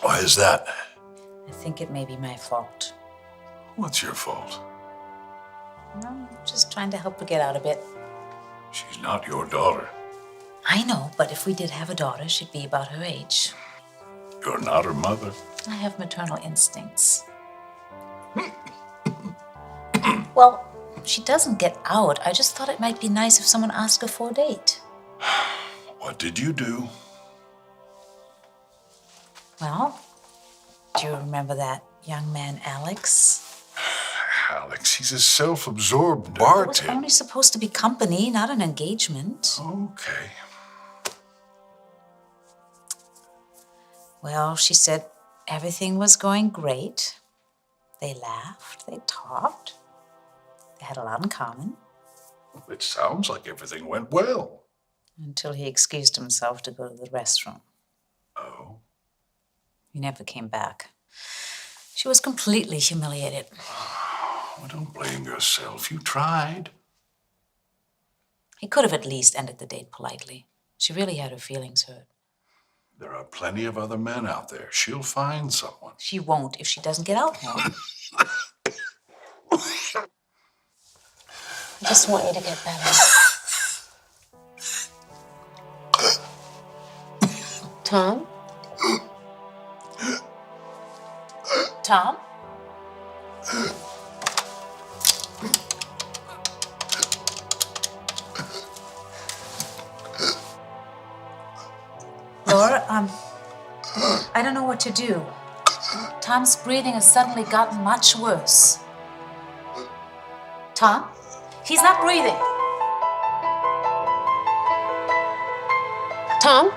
Why is that? I think it may be my fault. What's your fault? I'm just trying to help her get out a bit. She's not your daughter. I know, but if we did have a daughter, she'd be about her age. You're not her mother. I have maternal instincts. Well, she doesn't get out. I just thought it might be nice if someone asked her for a date. What did you do? Well, do you remember that young man, Alex? Alex, he's a self-absorbed It was bartender. only supposed to be company, not an engagement. Okay. Well, she said everything was going great. They laughed, they talked. They had a lot in common. It sounds like everything went well. Until he excused himself to go to the restroom. Oh? He never came back. She was completely humiliated. Well, don't blame yourself. You tried. He could have at least ended the date politely. She really had her feelings hurt. There are plenty of other men out there. She'll find someone. She won't if she doesn't get out more. I just want you to get better. Tom? Tom? Laura, I don't know what to do. Tom's breathing has suddenly gotten much worse. Tom? He's not breathing. Tom?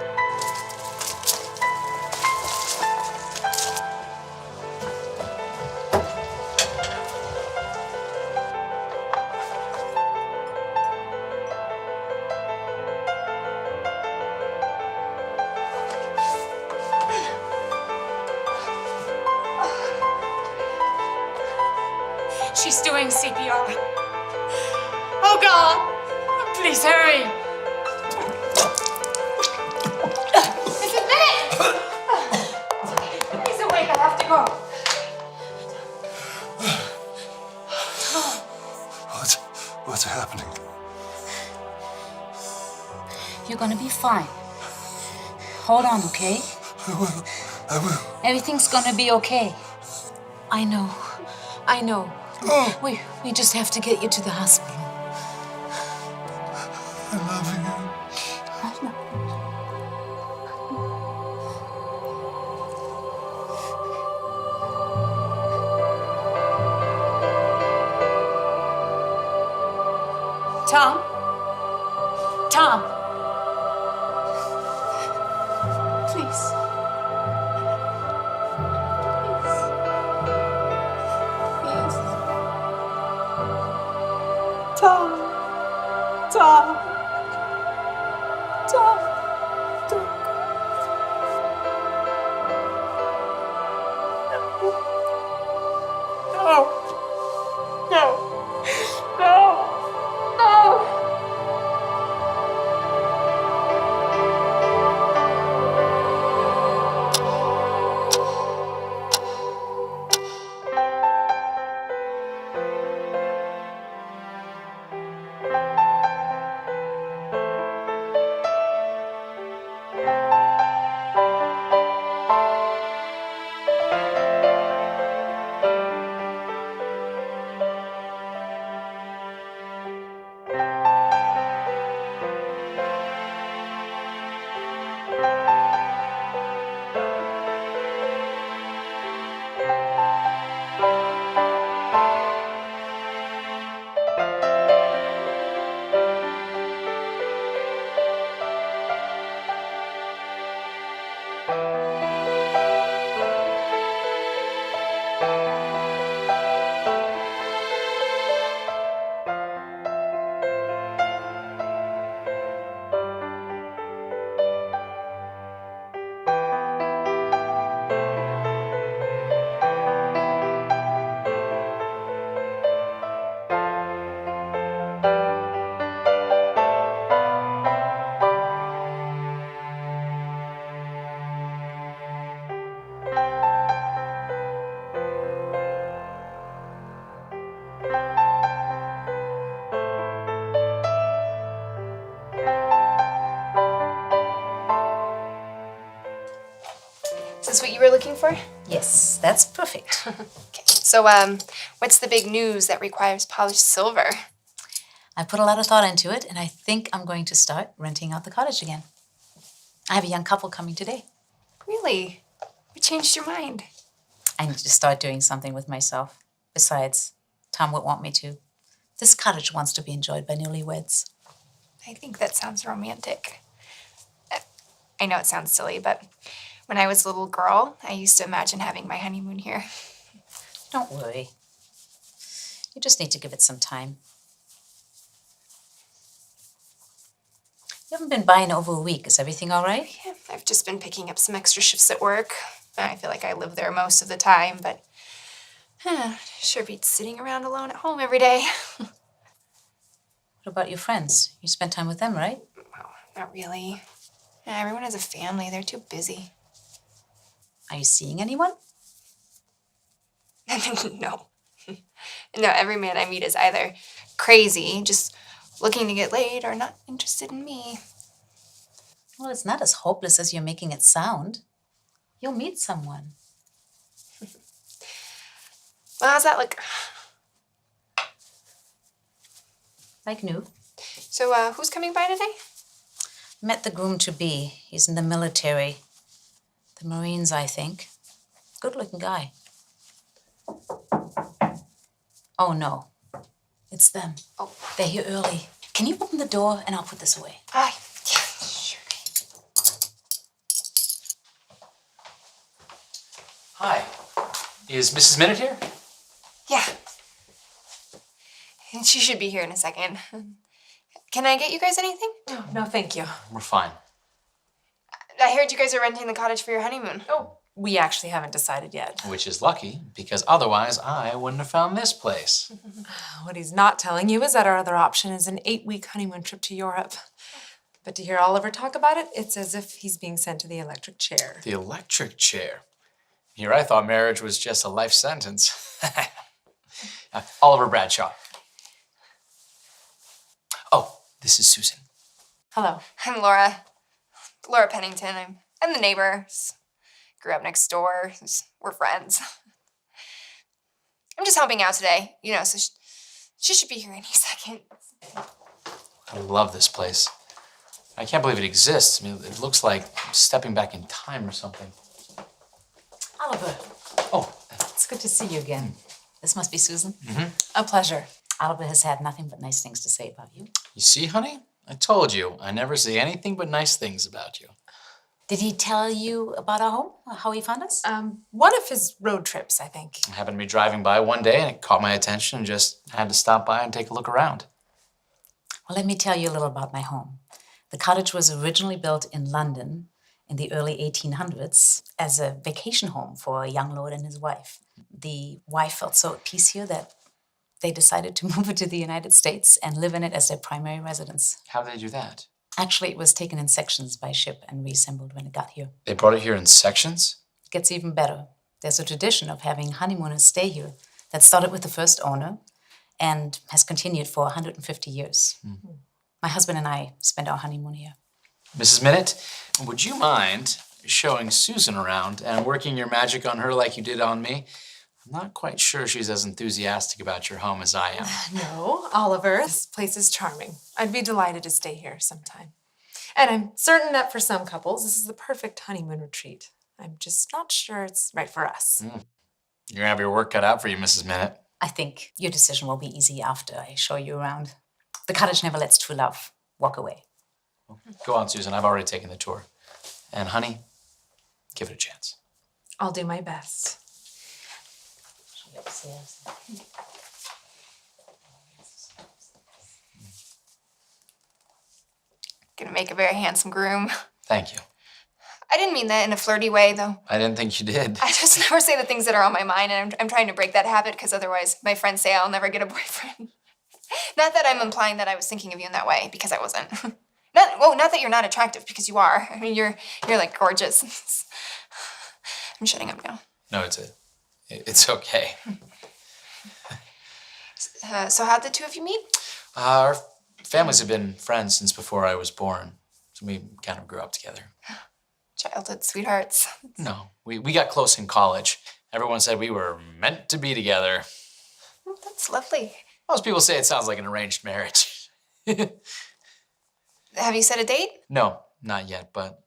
She's doing CPR. Oh, God! Please hurry! Is it me? He's awake. I have to go. What's happening? You're gonna be fine. Hold on, okay? I will. Everything's gonna be okay. I know. Oh, We just have to get you to the hospital. I love you. I know. Tom? Tom? Please. Tom. Tom. Tom. Don't go. No. No. No. No. Is this what you were looking for? Yes, that's perfect. Okay. So, what's the big news that requires polished silver? I put a lot of thought into it, and I think I'm going to start renting out the cottage again. I have a young couple coming today. Really? What changed your mind? I need to start doing something with myself. Besides, Tom would want me to. This cottage wants to be enjoyed by newlyweds. I think that sounds romantic. I know it sounds silly, but when I was a little girl, I used to imagine having my honeymoon here. Don't worry. You just need to give it some time. You haven't been by in over a week. Is everything all right? Yeah, I've just been picking up some extra shifts at work. I feel like I live there most of the time, but sure beats sitting around alone at home every day. What about your friends? You spend time with them, right? Well, not really. Yeah, everyone has a family. They're too busy. Are you seeing anyone? No. No, every man I meet is either crazy, just looking to get laid, or not interested in me. Well, it's not as hopeless as you're making it sound. You'll meet someone. Well, how's that look? Like new. So, who's coming by today? Met the groom-to-be. He's in the military. The Marines, I think. Good-looking guy. Oh, no. It's them. Oh. They're here early. Can you open the door and I'll put this away? Yeah, sure. Hi. Is Mrs. Minute here? Yeah. And she should be here in a second. Can I get you guys anything? No, thank you. We're fine. I heard you guys are renting the cottage for your honeymoon. Oh, we actually haven't decided yet. Which is lucky, because otherwise I wouldn't have found this place. What he's not telling you is that our other option is an 8-week honeymoon trip to Europe. But to hear Oliver talk about it, it's as if he's being sent to the electric chair. The electric chair. Here I thought marriage was just a life sentence. Oliver Bradshaw. Oh, this is Susan. Hello. I'm Laura. Laura Pennington. I'm the neighbor. Grew up next door. We're friends. I'm just helping out today, so she should be here any second. I love this place. I can't believe it exists. I mean, it looks like stepping back in time or something. Oliver, Oh, it's good to see you again. This must be Susan. A pleasure. Oliver has had nothing but nice things to say about you. you see, honey? I told you, I never say anything but nice things about you. Did he tell you about our home? Or how he found us? One of his road trips, I think. I happened to be driving by one day and it caught my attention and just had to stop by and take a look around. Well, let me tell you a little about my home. The cottage was originally built in London in the early 1800s as a vacation home for a young lord and his wife. The wife felt so at peace here that they decided to move it to the United States and live in it as their primary residence. How did they do that? Actually, it was taken in sections by ship and reassembled when it got here. They brought it here in sections? It gets even better. There's a tradition of having honeymooners stay here that started with the first owner and has continued for 150 years. My husband and I spent our honeymoon here. Mrs. Minute, would you mind showing Susan around and working your magic on her like you did on me? I'm not quite sure she's as enthusiastic about your home as I am. No, Oliver, this place is charming. I'd be delighted to stay here sometime. And I'm certain that for some couples, this is the perfect honeymoon retreat. I'm just not sure it's right for us. You're gonna have your work cut out for you, Mrs. Minute. I think your decision will be easy after I show you around. The cottage never lets true love walk away. Go on, Susan. I've already taken the tour. And honey, give it a chance. I'll do my best. Gonna make a very handsome groom. Thank you. I didn't mean that in a flirty way, though. I didn't think you did. I just never say the things that are on my mind, and I'm trying to break that habit because otherwise my friends say I'll never get a boyfriend. Not that I'm implying that I was thinking of you in that way, because I wasn't. Not that you're not attractive, because you are. I mean, you're like gorgeous. I'm shutting up now. No, it's okay. So how'd the two of you meet? Our families have been friends since before I was born, so we kind of grew up together. Childhood sweethearts. No, we got close in college. Everyone said we were meant to be together. That's lovely. Most people say it sounds like an arranged marriage. Have you set a date? No, not yet, but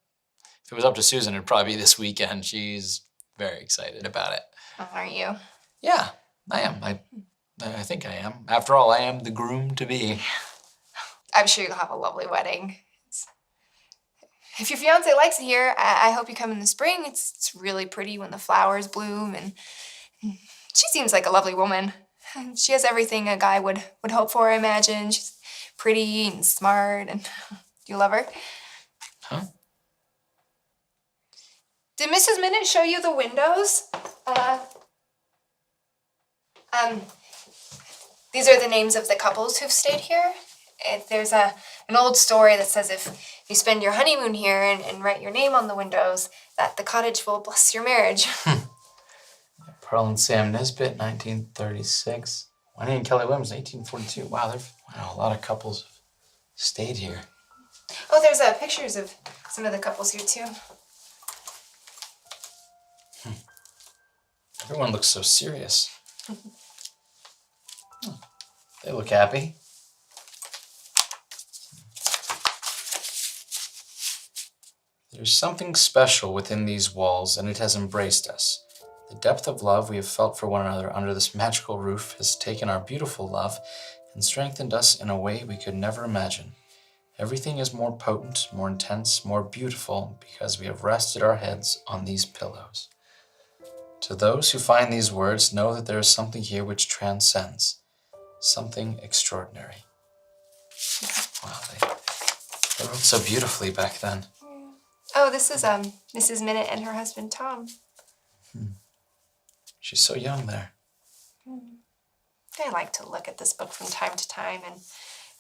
if it was up to Susan, it'd probably be this weekend. She's very excited about it. Oh, aren't you? Yeah, I am. I think I am. After all, I am the groom-to-be. I'm sure you'll have a lovely wedding. If your fiance likes it here, I hope you come in the spring. It's really pretty when the flowers bloom, and she seems like a lovely woman. She has everything a guy would hope for, I imagine. She's pretty and smart, and do you love her? Huh? Did Mrs. Minute show you the windows? These are the names of the couples who've stayed here. There's an old story that says if you spend your honeymoon here and write your name on the windows, that the cottage will bless your marriage. Pearl and Sam Nisbet, 1936. Winnie and Kelly Williams, 1842. Wow, a lot of couples have stayed here. Oh, there's pictures of some of the couples here too. Everyone looks so serious. They look happy. There's something special within these walls, and it has embraced us. The depth of love we have felt for one another under this magical roof has taken our beautiful love and strengthened us in a way we could never imagine. Everything is more potent, more intense, more beautiful because we have rested our heads on these pillows. To those who find these words, know that there is something here which transcends, something extraordinary. Wow, they wrote so beautifully back then. Oh, this is Mrs. Minute and her husband Tom. She's so young there. I like to look at this book from time to time and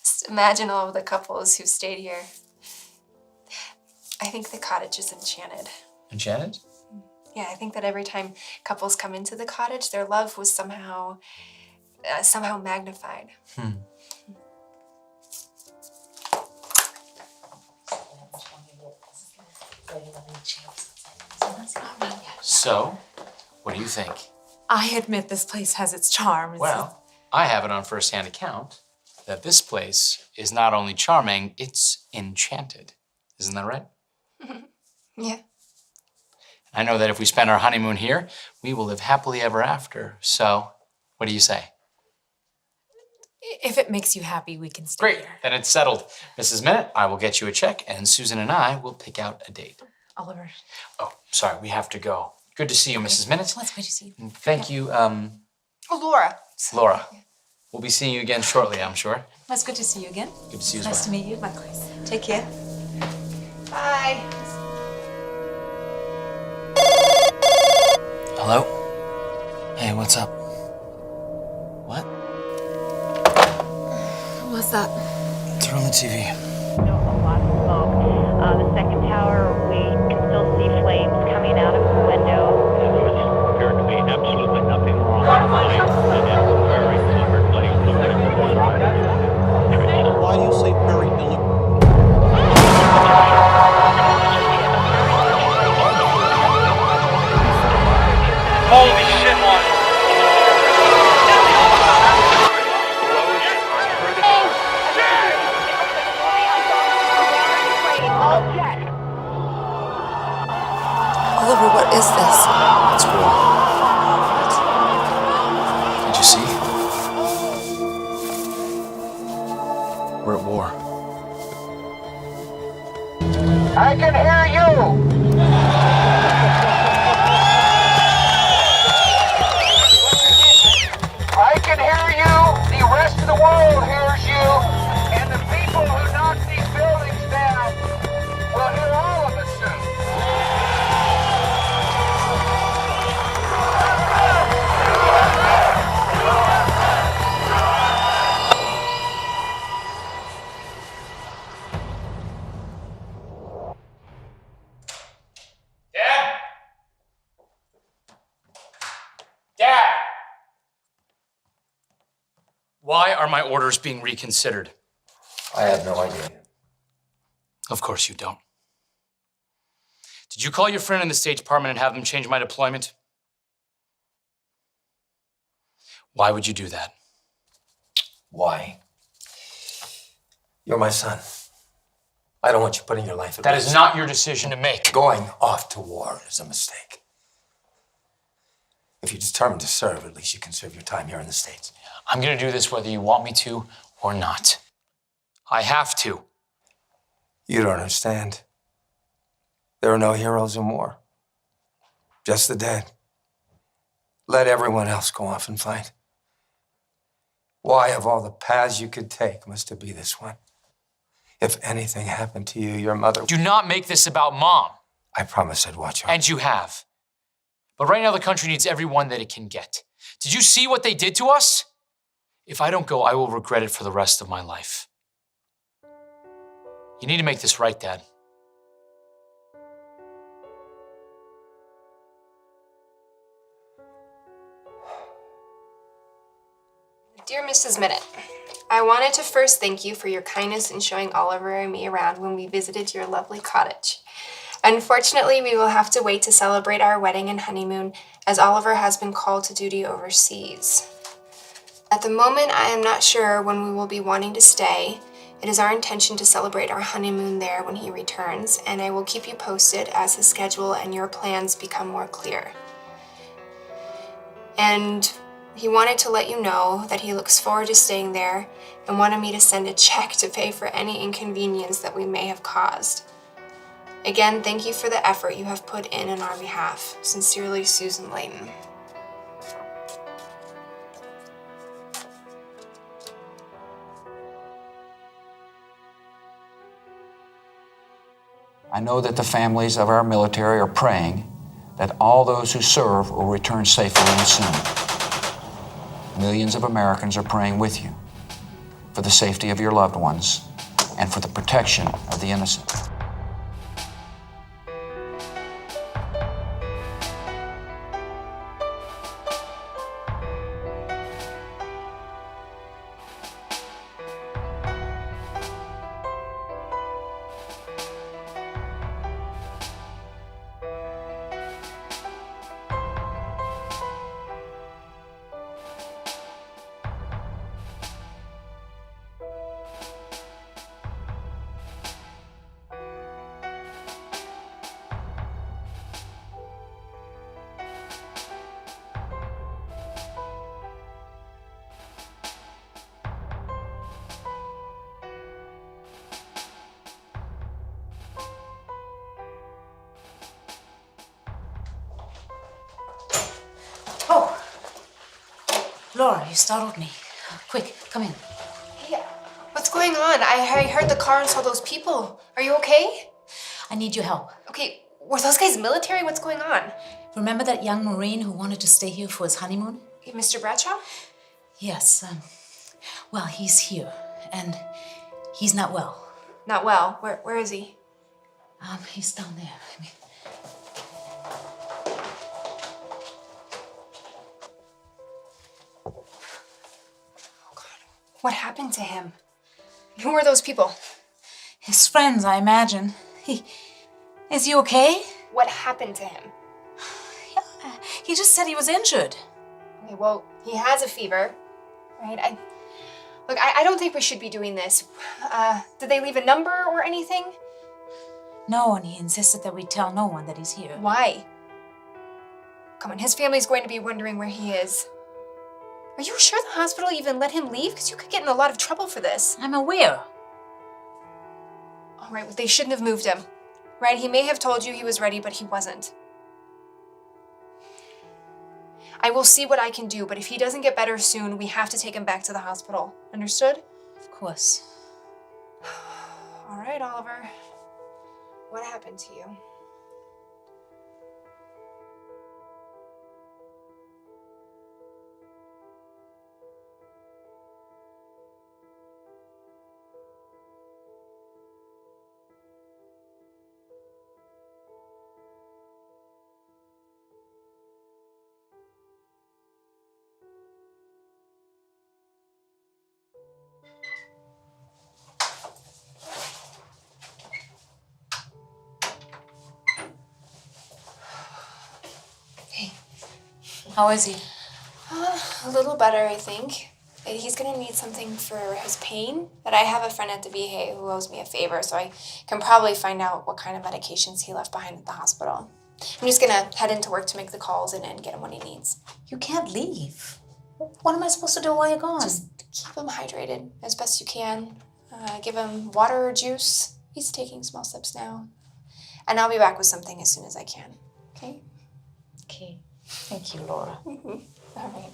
just imagine all of the couples who've stayed here. I think the cottage is enchanted. Enchanted? Yeah, I think that every time couples come into the cottage, their love was somehow magnified. So, what do you think? I admit this place has its charm. Well, I have it on first-hand account that this place is not only charming, it's enchanted. Isn't that right? Yeah. I know that if we spend our honeymoon here, we will live happily ever after. So, what do you say? If it makes you happy, we can stay Great, here. then it's settled. Mrs. Minute, I will get you a check, and Susan and I will pick out a date. Oliver. Oh, sorry, we have to go. Good to see you, Mrs. Minute. Well, it's good to see you. Thank you, Oh, Laura. Laura. We'll be seeing you again shortly, I'm sure. Well, it's good to see you again. Good to see you as Nice to well. meet you. Likewise. Take care. Bye. Hello? Hey, what's up? What? What's up? Turn on the TV. A lot of smoke. The second tower, we can still see flames coming out of the window. Appear to be absolutely nothing wrong with the light. It is very deliberately Why do you say very deliberate? Holy shit, Mark! Oliver, what is this? It's war. Did you see? We're at war. I can hear you! I can hear you, the rest of the world hears you, and the people who knock these buildings down will hear all of us soon. Why are my orders being reconsidered? I have no idea. Of course you don't. Did you call your friend in the State Department and have them change my deployment? Why would you do that? Why? You're my son. I don't want you putting your life at That risk. is not your decision to make. Going off to war is a mistake. If you're determined to serve, at least you can serve your time here in the States. I'm gonna do this whether you want me to or not. I have to. You don't understand. There are no heroes in war. Just the dead. Let everyone else go off and fight. Why, of all the paths you could take, must it be this one? If anything happened to you, your mother... Do not make this about Mom. I promised I'd watch her. And you have. But right now the country needs everyone that it can get. Did you see what they did to us? If I don't go, I will regret it for the rest of my life. You need to make this right, Dad. Dear Mrs. Minute, I wanted to first thank you for your kindness in showing Oliver and me around when we visited your lovely cottage. Unfortunately, we will have to wait to celebrate our wedding and honeymoon as Oliver has been called to duty overseas. At the moment, I am not sure when we will be wanting to stay. It is our intention to celebrate our honeymoon there when he returns, and I will keep you posted as his schedule and your plans become more clear. And he wanted to let you know that he looks forward to staying there and wanted me to send a check to pay for any inconvenience that we may have caused. Again, thank you for the effort you have put in on our behalf. Sincerely, Susan Layton. I know that the families of our military are praying that all those who serve will return safely and soon. Millions of Americans are praying with you for the safety of your loved ones and for the protection of the innocent. Oh, Laura, you startled me. Quick, come in. Hey, what's going on? I heard the car and saw those people. Are you okay? I need your help. Okay, were those guys military? What's going on? Remember that young Marine who wanted to stay here for his honeymoon? Mr. Bradshaw? Yes, well, he's here, and he's not well. Not well. Where is he? He's down there. What happened to him? Who were those people? His friends, I imagine. Is he okay? What happened to him? He just said he was injured. Okay, well, he has a fever, right? I don't think we should be doing this. Did they leave a number or anything? No, and he insisted that we tell no one that he's here. Why? Come on, his family's going to be wondering where he is. Are you sure the hospital even let him leave? Because you could get in a lot of trouble for this. I'm aware. All right, well, they shouldn't have moved him. Right? He may have told you he was ready, but he wasn't. I will see what I can do, but if he doesn't get better soon, we have to take him back to the hospital. Understood? Of course. All right, Oliver. What happened to you? How is he? A little better, I think. He's gonna need something for his pain, but I have a friend at the VA who owes me a favor, so I can probably find out what kind of medications he left behind at the hospital. I'm just gonna head into work to make the calls and get him what he needs. You can't leave. What am I supposed to do while you're gone? Just keep him hydrated as best you can. Give him water or juice. He's taking small sips now. And I'll be back with something as soon as I can. Okay? Okay. Thank you, Laura. All right.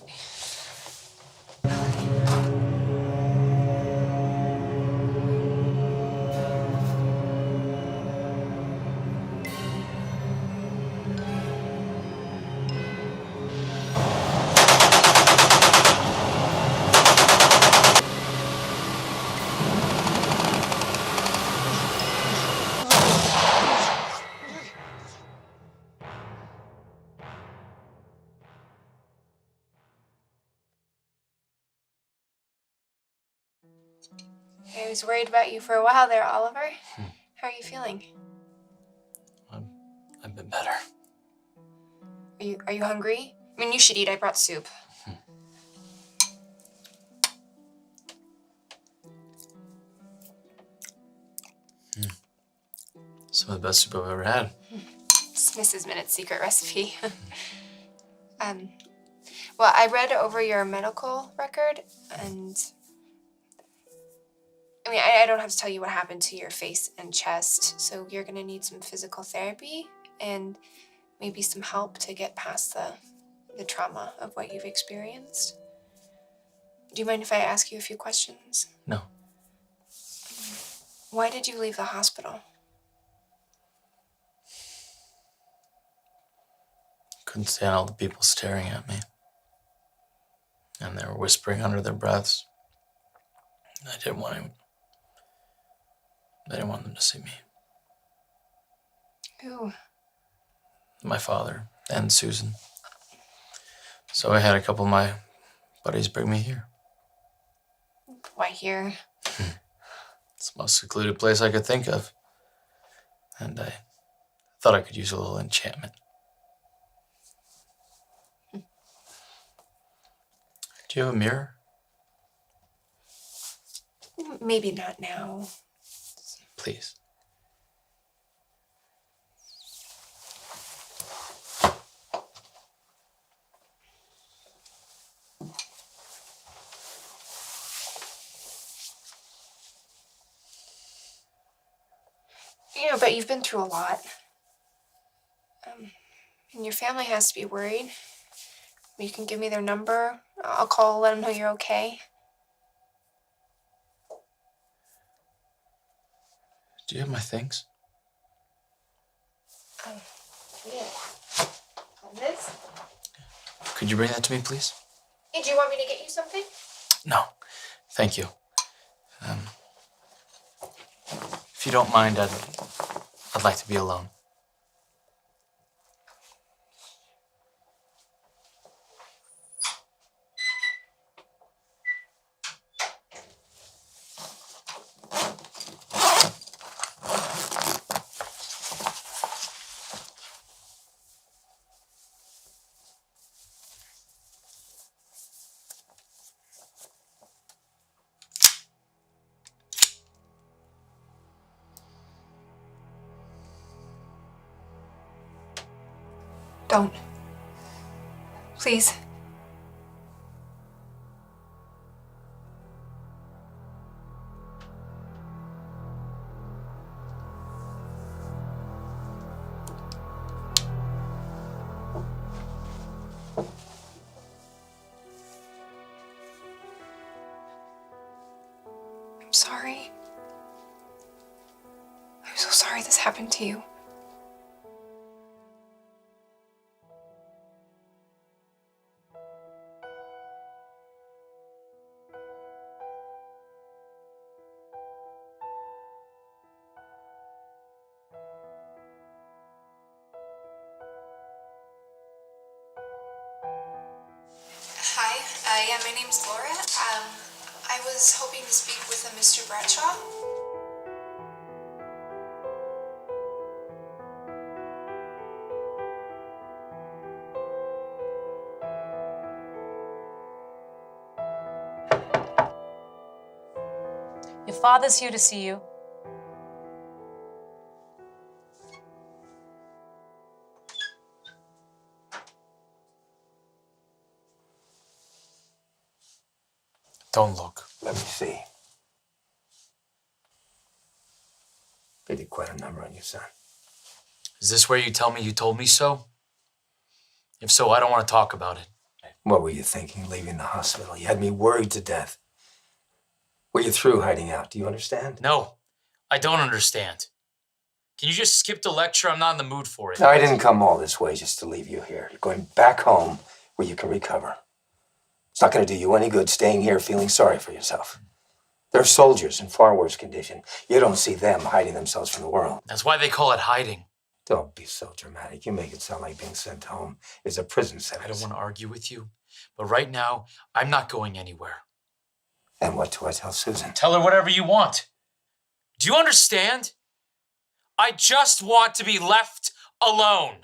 I was worried about you for a while there, Oliver. How are you feeling? I've been better. Are you hungry? I mean, you should eat. I brought soup. Some of the best soup I've ever had. It's Mrs. Minute's secret recipe. Well, I read over your medical record, and I mean, I don't have to tell you what happened to your face and chest, so you're gonna need some physical therapy and maybe some help to get past the trauma of what you've experienced. Do you mind if I ask you a few questions? No. Why did you leave the hospital? Couldn't stand all the people staring at me. And they were whispering under their breaths. I didn't want them to see me. Who? My father and Susan. So I had a couple of my buddies bring me here. Why here? It's the most secluded place I could think of. And I thought I could use a little enchantment. Do you have a mirror? Maybe not now. Please. But you've been through a lot. And your family has to be worried. You can give me their number. I'll call, let them know you're okay. Do you have my things? Yeah. And this? Could you bring that to me, please? Hey, do you want me to get you something? No. Thank you. If you don't mind, I'd like to be alone. Don't. Please. I'm sorry. I'm so sorry this happened to you. Hi, yeah, my name's Laura. I was hoping to speak with a Mr. Bradshaw. Father's here to see you. Don't look. Let me see. They did quite a number on you, son. Is this where you tell me you told me so? If so, I don't want to talk about it. What were you thinking leaving the hospital? You had me worried to death. Were you through hiding out? Do you understand? No, I don't understand. Can you just skip the lecture? I'm not in the mood for it. No, I didn't come all this way just to leave you here. You're going back home where you can recover. It's not going to do you any good staying here feeling sorry for yourself. There are soldiers in far worse condition. You don't see them hiding themselves from the world. That's why they call it hiding. Don't be so dramatic. You make it sound like being sent home is a prison sentence. I don't want to argue with you, but right now, I'm not going anywhere. And what do I tell Susan? Tell her whatever you want. Do you understand? I just want to be left alone.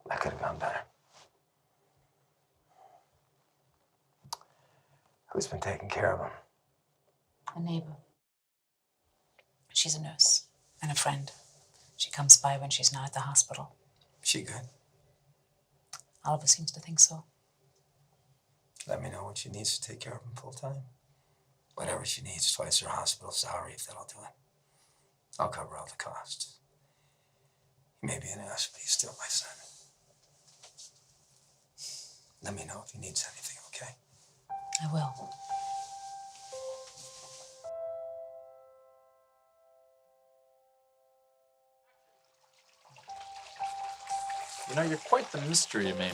That could have gone better. Who's been taking care of him? A neighbor. She's a nurse and a friend. She comes by when she's not at the hospital. She good? Oliver seems to think so. Let me know what she needs to take care of him full time. Whatever she needs, twice her hospital salary, if that'll do it. I'll cover all the costs. He may be an ass, but he's still my son. Let me know if he needs anything, okay? I will. You know, you're quite the mystery to me.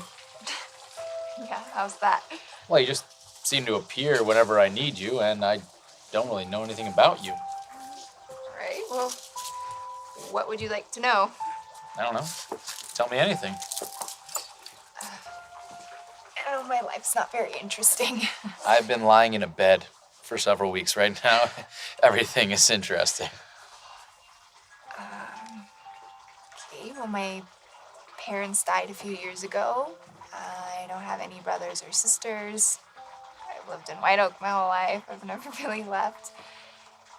Yeah, how's that? Well, you just seem to appear whenever I need you, and I don't really know anything about you. All right, well, what would you like to know? I don't know. Tell me anything. Oh, my life's not very interesting. I've been lying in a bed for several weeks right now. Everything is interesting. Okay, well, my parents died a few years ago. I don't have any brothers or sisters. I've lived in White Oak my whole life. I've never really left.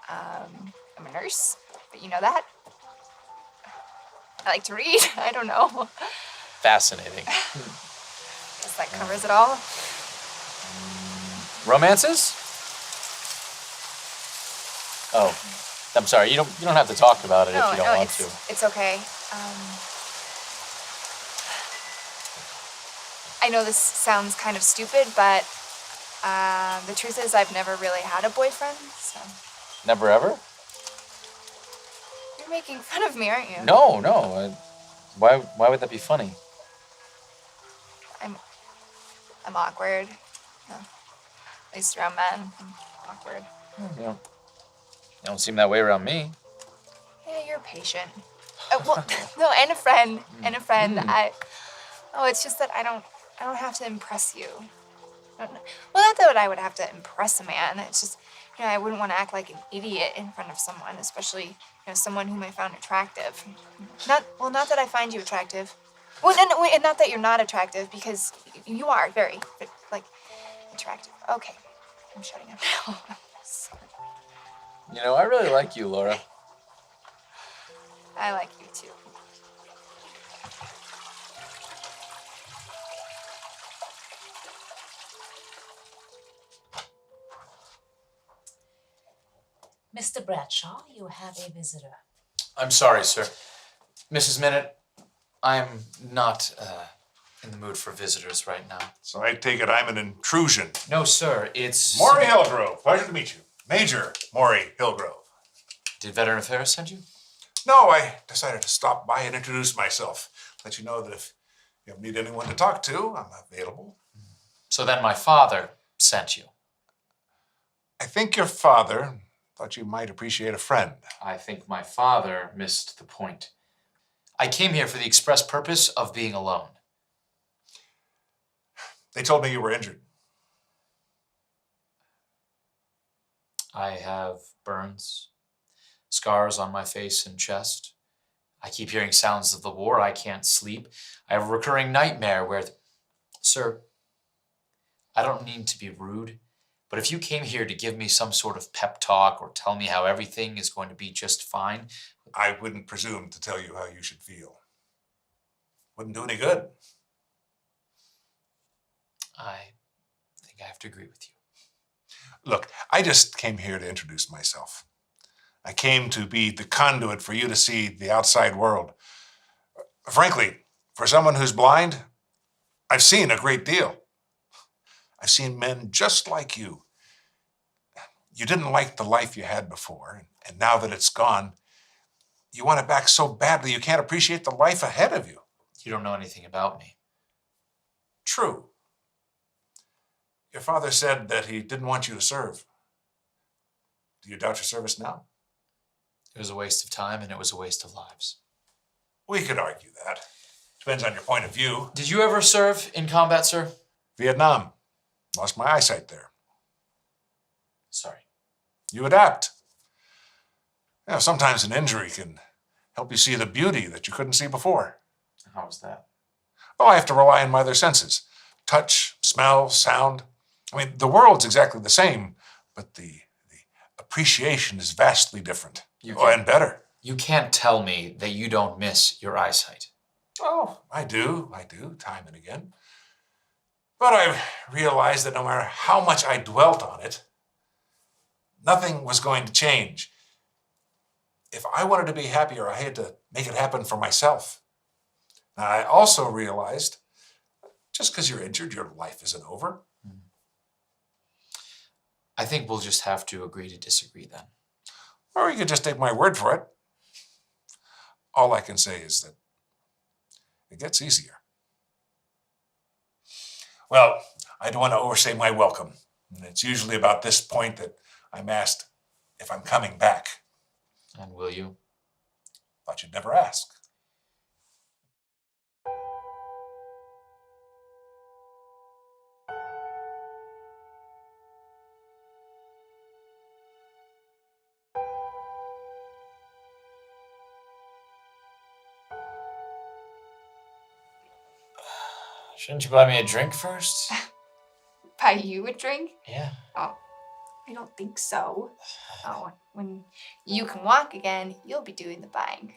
I'm a nurse, but you know that. I like to read. I don't know. Fascinating. Guess that covers it all. Romances? Oh, I'm sorry. You don't have to talk about it if you don't want to. It's okay. I know this sounds kind of stupid, but the truth is I've never really had a boyfriend, so. Never ever? You're making fun of me, aren't you? No. Why would that be funny? I'm awkward. No. At least around men, I'm awkward. You don't seem that way around me. Yeah, you're patient. Well, no, and a friend. It's just that I don't have to impress you. Well, not that I would have to impress a man. It's just, I wouldn't want to act like an idiot in front of someone, especially, someone whom I found attractive. Not that I find you attractive. Well, and not that you're not attractive, because you are very, attractive. Okay, I'm shutting up now. Sorry. I really like you, Laura. I like you too. Mr. Bradshaw, you have a visitor. I'm sorry, sir. Mrs. Minute, I'm not in the mood for visitors right now. So I take it I'm an intrusion. No, sir. It's... Maury Hillgrove. Pleasure to meet you. Major Maury Hillgrove. Did Veteran Affairs send you? No, I decided to stop by and introduce myself. Let you know that if you need anyone to talk to, I'm available. So then my father sent you. I think your father thought you might appreciate a friend. I think my father missed the point. I came here for the express purpose of being alone. They told me you were injured. I have burns, scars on my face and chest. I keep hearing sounds of the war. I can't sleep. I have a recurring nightmare where... Sir, I don't mean to be rude, but if you came here to give me some sort of pep talk or tell me how everything is going to be just fine... I wouldn't presume to tell you how you should feel. Wouldn't do any good. I think I have to agree with you. Look, I just came here to introduce myself. I came to be the conduit for you to see the outside world. Frankly, for someone who's blind, I've seen a great deal. I've seen men just like you. You didn't like the life you had before, and now that it's gone, you want it back so badly you can't appreciate the life ahead of you. You don't know anything about me. True. Your father said that he didn't want you to serve. Do you doubt your service now? It was a waste of time and it was a waste of lives. We could argue that. Depends on your point of view. Did you ever serve in combat, sir? Vietnam. Lost my eyesight there. Sorry. You adapt. You know, sometimes an injury can help you see the beauty that you couldn't see before. How was that? Oh, I have to rely on my other senses. Touch, smell, sound. I mean, the world's exactly the same, but the appreciation is vastly different. And better. You can't tell me that you don't miss your eyesight. Oh, I do, time and again. But I've realized that no matter how much I dwelt on it, nothing was going to change. If I wanted to be happier, I had to make it happen for myself. Now, I also realized, just because you're injured, your life isn't over. I think we'll just have to agree to disagree then. Or you could just take my word for it. All I can say is that it gets easier. Well, I don't want to overstay my welcome. And it's usually about this point that I'm asked if I'm coming back. And will you? Thought you'd never ask. Shouldn't you buy me a drink first? Buy you a drink? Yeah. Oh, I don't think so. Oh, when you can walk again, you'll be doing the buying,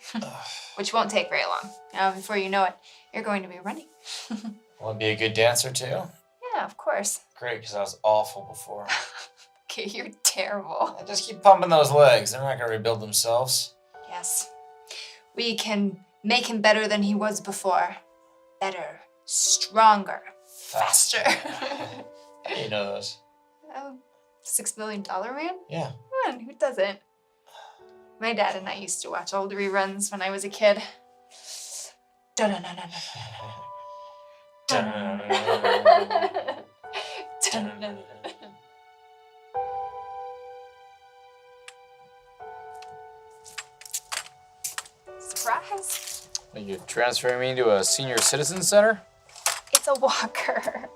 which won't take very long. Now, before you know it, you're going to be running. Want to be a good dancer too? Yeah, of course. Great, because I was awful before. Okay, you're terrible. I just keep pumping those legs. They're not going to rebuild themselves. Yes. We can make him better than he was before. Better, stronger, faster. How do you know those? Oh, $6 Million Man? Yeah. Come on, who doesn't? My dad and I used to watch old reruns when I was a kid. Dun-dun-dun-dun-dun. Dun-dun-dun-dun. Surprise! Are you transferring me to a senior citizen center? It's a walker.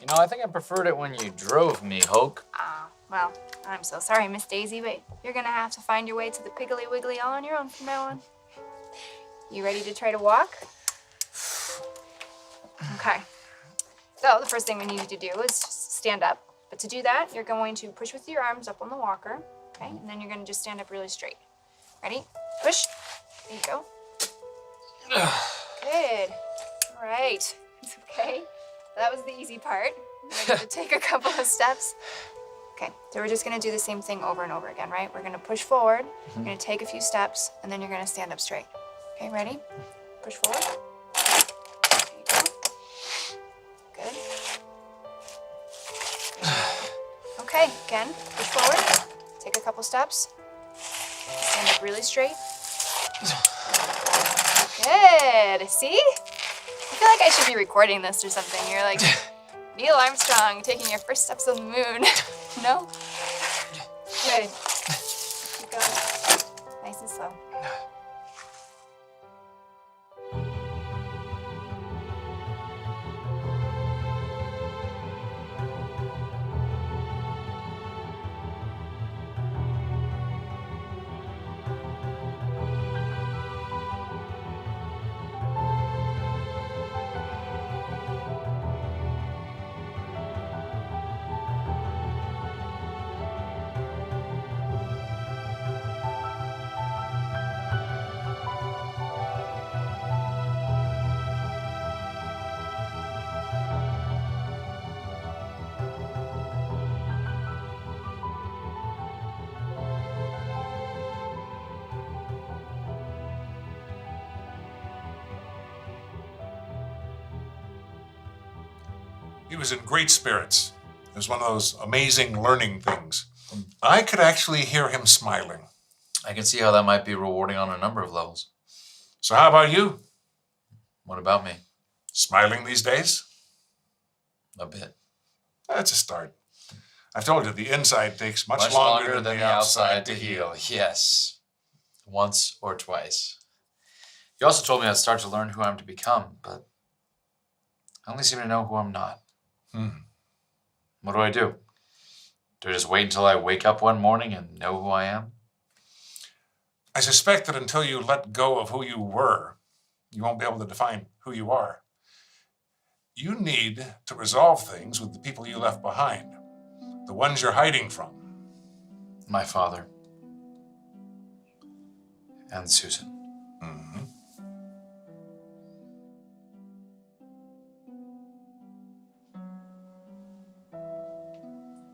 You know, I think I preferred it when you drove me, Hoke. Well, I'm so sorry, Miss Daisy, but you're gonna have to find your way to the Piggly Wiggly all on your own from now on. You ready to try to walk? Okay. So the first thing we need you to do is stand up. But to do that, you're going to push with your arms up on the walker, okay? And then you're gonna just stand up really straight. Ready? Push. There you go. Good. All right. It's okay. That was the easy part. Ready to take a couple of steps? Okay, so we're just gonna do the same thing over and over again, right? We're gonna push forward, you're gonna take a few steps, and then you're gonna stand up straight. Okay, ready? Push forward. There you go. Good. Okay, again, push forward, take a couple steps, stand up really straight. Good, see? I feel like I should be recording this or something. You're like, Neil Armstrong taking your first steps on the moon. No? Good. Keep going. Nice and slow. He was in great spirits. It was one of those amazing learning things. I could actually hear him smiling. I can see how that might be rewarding on a number of levels. So how about you? What about me? Smiling these days? A bit. That's a start. I've told you, the inside takes much longer than the outside to heal. Yes. Once or twice. You also told me I'd start to learn who I'm to become, but I only seem to know who I'm not. What do I do? Do I just wait until I wake up one morning and know who I am? I suspect that until you let go of who you were, you won't be able to define who you are. You need to resolve things with the people you left behind, the ones you're hiding from. My father. And Susan.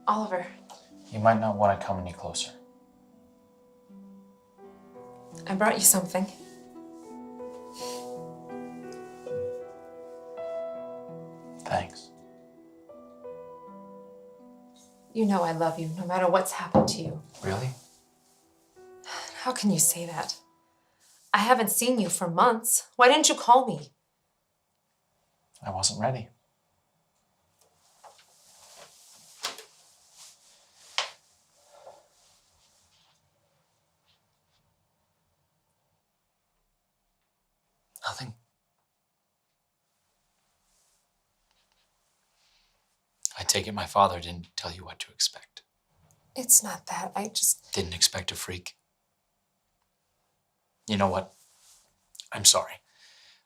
Oliver, You might not want to come any closer. I brought you something. Thanks. You know I love you, no matter what's happened to you. Really? How can you say that? I haven't seen you for months. Why didn't you call me? I wasn't ready. Nothing. I take it my father didn't tell you what to expect. It's not that. I just... Didn't expect a freak. You know what? I'm sorry.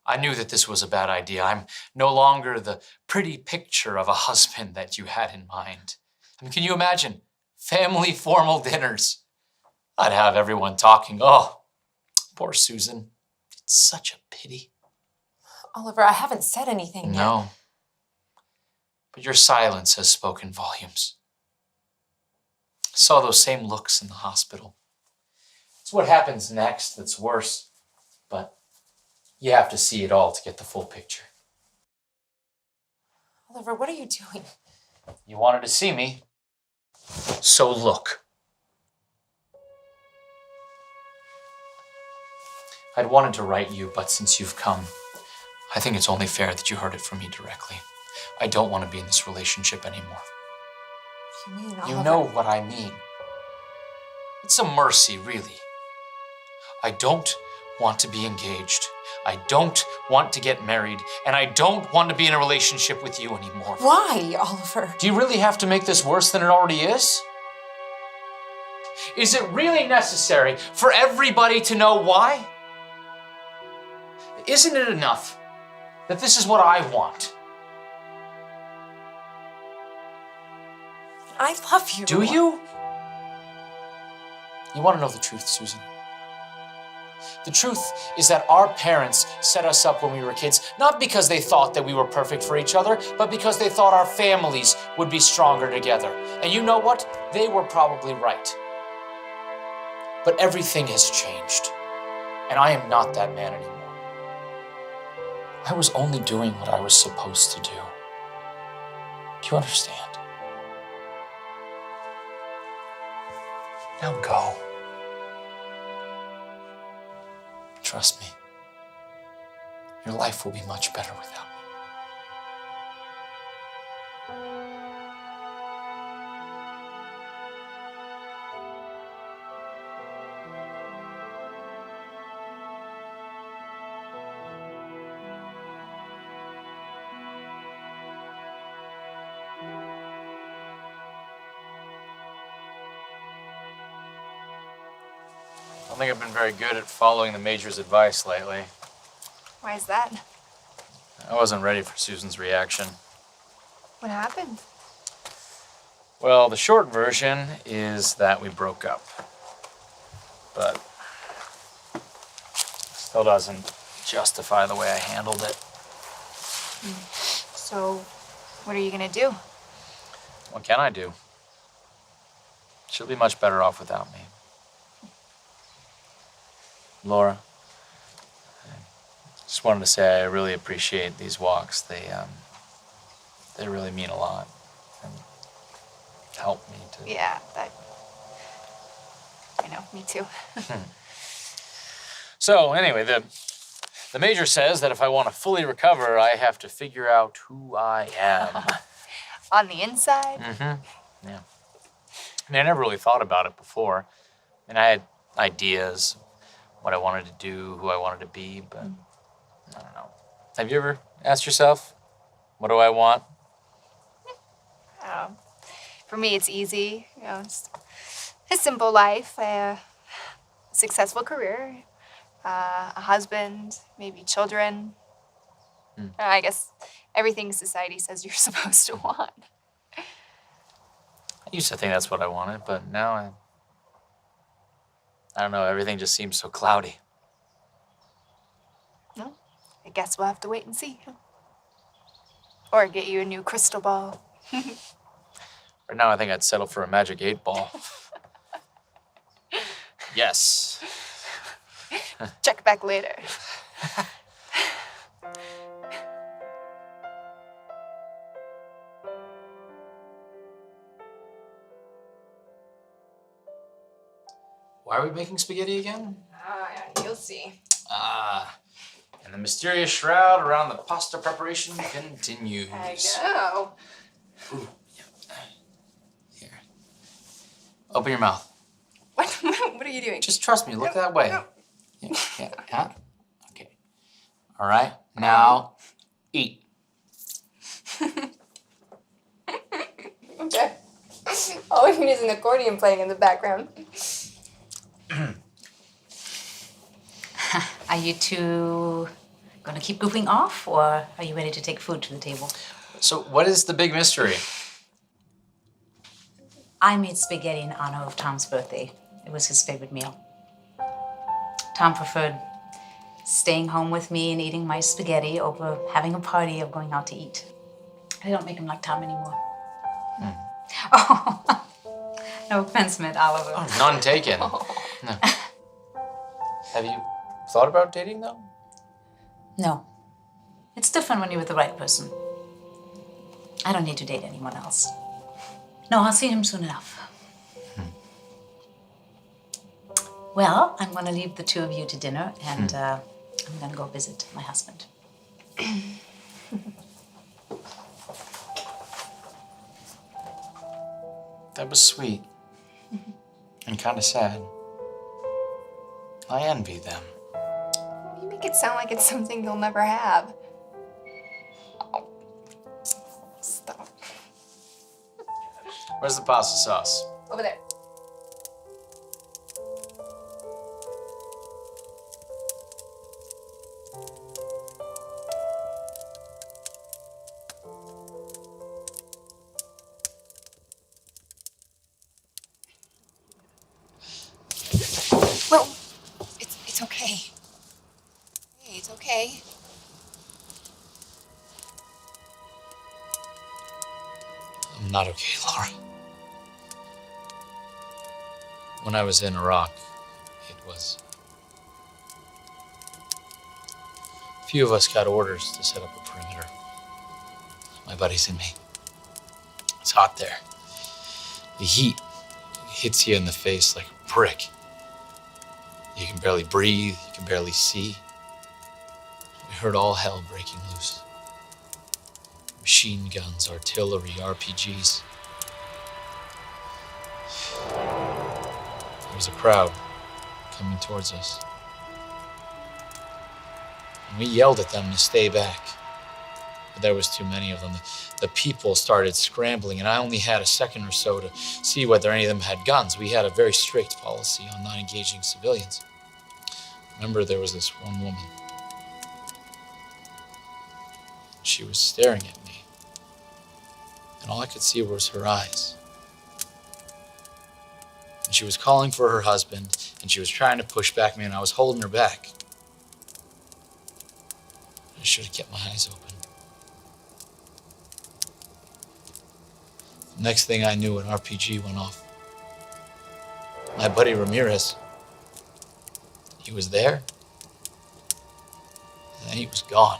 I knew that this was a bad idea. I'm no longer the pretty picture of a husband that you had in mind. I mean, can you imagine? Family formal dinners. I'd have everyone talking. Oh, poor Susan. It's such a pity. Oliver, I haven't said anything yet. No. But your silence has spoken volumes. I saw those same looks in the hospital. It's what happens next that's worse. But you have to see it all to get the full picture. Oliver, what are you doing? You wanted to see me, so look. I'd wanted to write you, but since you've come, I think it's only fair that you heard it from me directly. I don't want to be in this relationship anymore. What do you mean, Oliver? You know what I mean. It's a mercy, really. I don't want to be engaged. I don't want to get married, and I don't want to be in a relationship with you anymore. Why, Oliver? Do you really have to make this worse than it already is? Is it really necessary for everybody to know why? Isn't it enough that this is what I want? I love you. Do you? You want to know the truth, Susan? The truth is that our parents set us up when we were kids, not because they thought that we were perfect for each other, but because they thought our families would be stronger together. And you know what? They were probably right. But everything has changed, and I am not that man anymore. I was only doing what I was supposed to do. Do you understand? Now go. Trust me. Your life will be much better without me. I don't think I've been very good at following the Major's advice lately. Why is that? I wasn't ready for Susan's reaction. What happened? Well, the short version is that we broke up. But still doesn't justify the way I handled it. So, what are you gonna do? What can I do? She'll be much better off without me. Laura, I just wanted to say I really appreciate these walks. They They really mean a lot and help me to... Yeah, that. I know, me too. So anyway, the major says that if I want to fully recover, I have to figure out who I am. On the inside? Mm-hmm. Yeah. I mean, I never really thought about it before. I mean, I had ideas, what I wanted to do, who I wanted to be, but I don't know. Have you ever asked yourself, what do I want? For me, it's easy. You know, it's a simple life, a successful career, a husband, maybe children. I guess everything society says you're supposed to want. I used to think that's what I wanted, but now I don't know, everything just seems so cloudy. No, I guess we'll have to wait and see. Or get you a new crystal ball. Right now, I think I'd settle for a magic 8-ball. Yes. Check back later. Why are we making spaghetti again? You'll see. And the mysterious shroud around the pasta preparation continues. I know. Ooh, yeah. Here. Open your mouth. What are you doing? Just trust me, look that way. No. Yeah. Okay. All right, now eat. Okay. All we need is an accordion playing in the background. Are you two gonna keep goofing off, or are you ready to take food to the table? So what is the big mystery? I made spaghetti in honor of Tom's birthday. It was his favorite meal. Tom preferred staying home with me and eating my spaghetti over having a party or going out to eat. I don't make him like Tom anymore. Oh, no offense meant, Oliver. Oh, none taken. No. Have you thought about dating, though? No. It's different when you're with the right person. I don't need to date anyone else. No, I'll see him soon enough. Well, I'm going to leave the two of you to dinner, and I'm going to go visit my husband. That was sweet. And kind of sad. I envy them. You make it sound like it's something you'll never have. Oh. Stop. Where's the pasta sauce? Over there. Well, it's okay. Hey, it's okay. I'm not okay, Laura. When I was in Iraq, it was... A few of us got orders to set up a perimeter. My buddies and me. It's hot there. The heat hits you in the face like a brick. You can barely breathe, you can barely see. We heard all hell breaking loose. Machine guns, artillery, RPGs. There was a crowd coming towards us. And we yelled at them to stay back. But there was too many of them. The people started scrambling, and I only had a second or so to see whether any of them had guns. We had a very strict policy on not engaging civilians. Remember, there was this one woman. She was staring at me, and all I could see was her eyes. And she was calling for her husband, and she was trying to push back me, and I was holding her back. I should have kept my eyes open. Next thing I knew, an RPG went off. My buddy Ramirez, he was there, and then he was gone.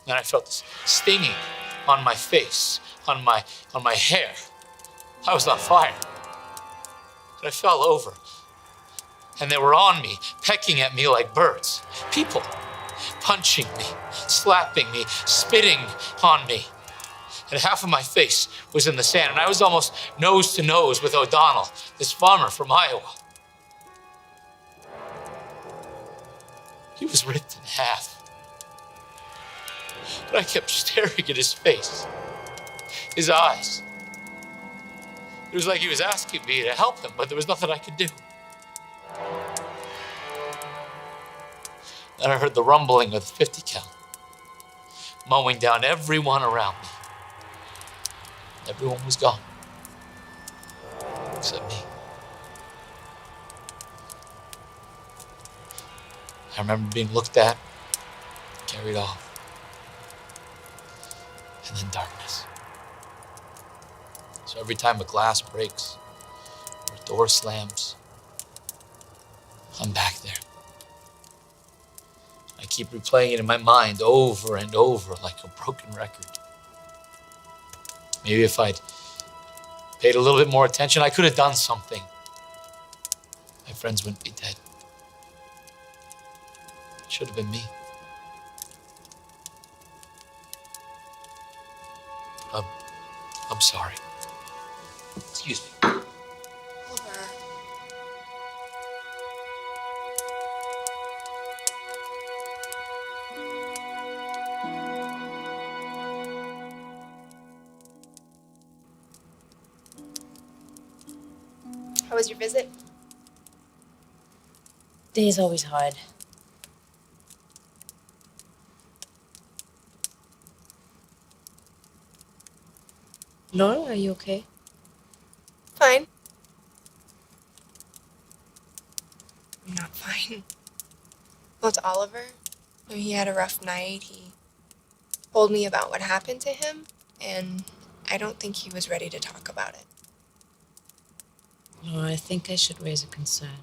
Then I felt this stinging on my face, on my hair. I was on fire. And I fell over. And they were on me, pecking at me like birds. People punching me, slapping me, spitting on me. And half of my face was in the sand, and I was almost nose to nose with O'Donnell, this farmer from Iowa. He was ripped in half. But I kept staring at his face, his eyes. It was like he was asking me to help him, but there was nothing I could do. Then I heard the rumbling of the 50 cal, mowing down everyone around me. Everyone was gone, except me. I remember being looked at, carried off, and then darkness. So every time a glass breaks or a door slams, I'm back there. I keep replaying it in my mind over and over like a broken record. Maybe if I'd paid a little bit more attention, I could have done something. My friends wouldn't be dead. It should have been me. I'm sorry. Excuse me. How was your visit? Day's always hard. Laura, are you okay? Fine. I'm not fine. Well, it's Oliver. He had a rough night. He told me about what happened to him, and I don't think he was ready to talk about it. Laura, I think I should raise a concern.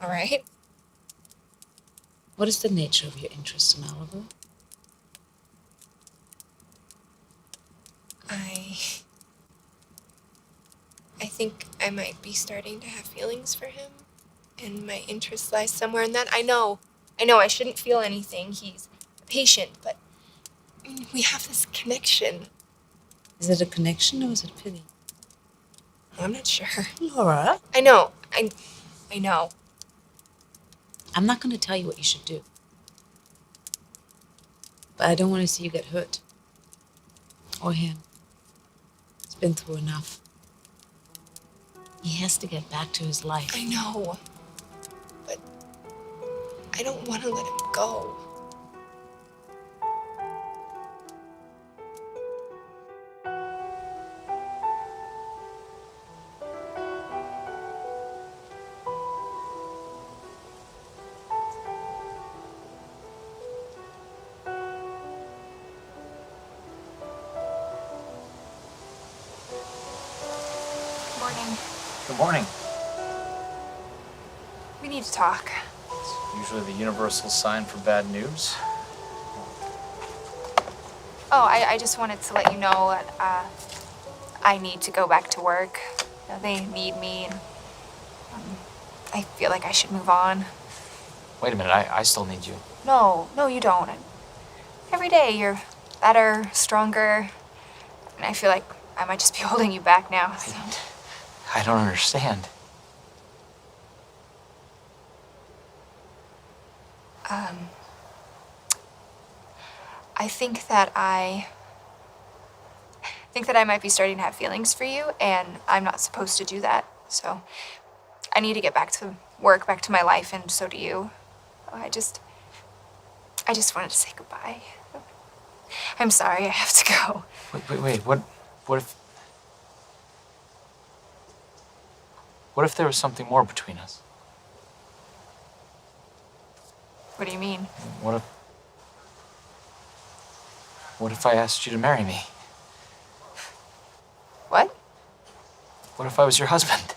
All right? What is the nature of your interest in Oliver? I think I might be starting to have feelings for him, and my interest lies somewhere in that. I know I shouldn't feel anything. He's a patient, but we have this connection. Is it a connection or is it pity? I'm not sure. Laura? I know. I know. I'm not going to tell you what you should do. But I don't want to see you get hurt. Or him. He's been through enough. He has to get back to his life. I know. But I don't want to let him go. Morning. Good morning. We need to talk. It's usually the universal sign for bad news. Oh, I just wanted to let you know that I need to go back to work. You know, they need me, and I feel like I should move on. Wait a minute, I still need you. No, you don't. Every day you're better, stronger, and I feel like I might just be holding you back now. So. I don't understand. I think that I might be starting to have feelings for you, and I'm not supposed to do that. So I need to get back to work, back to my life, and so do you. I just wanted to say goodbye. I'm sorry, I have to go. Wait. What if there was something more between us? What do you mean? What if I asked you to marry me? What? What if I was your husband?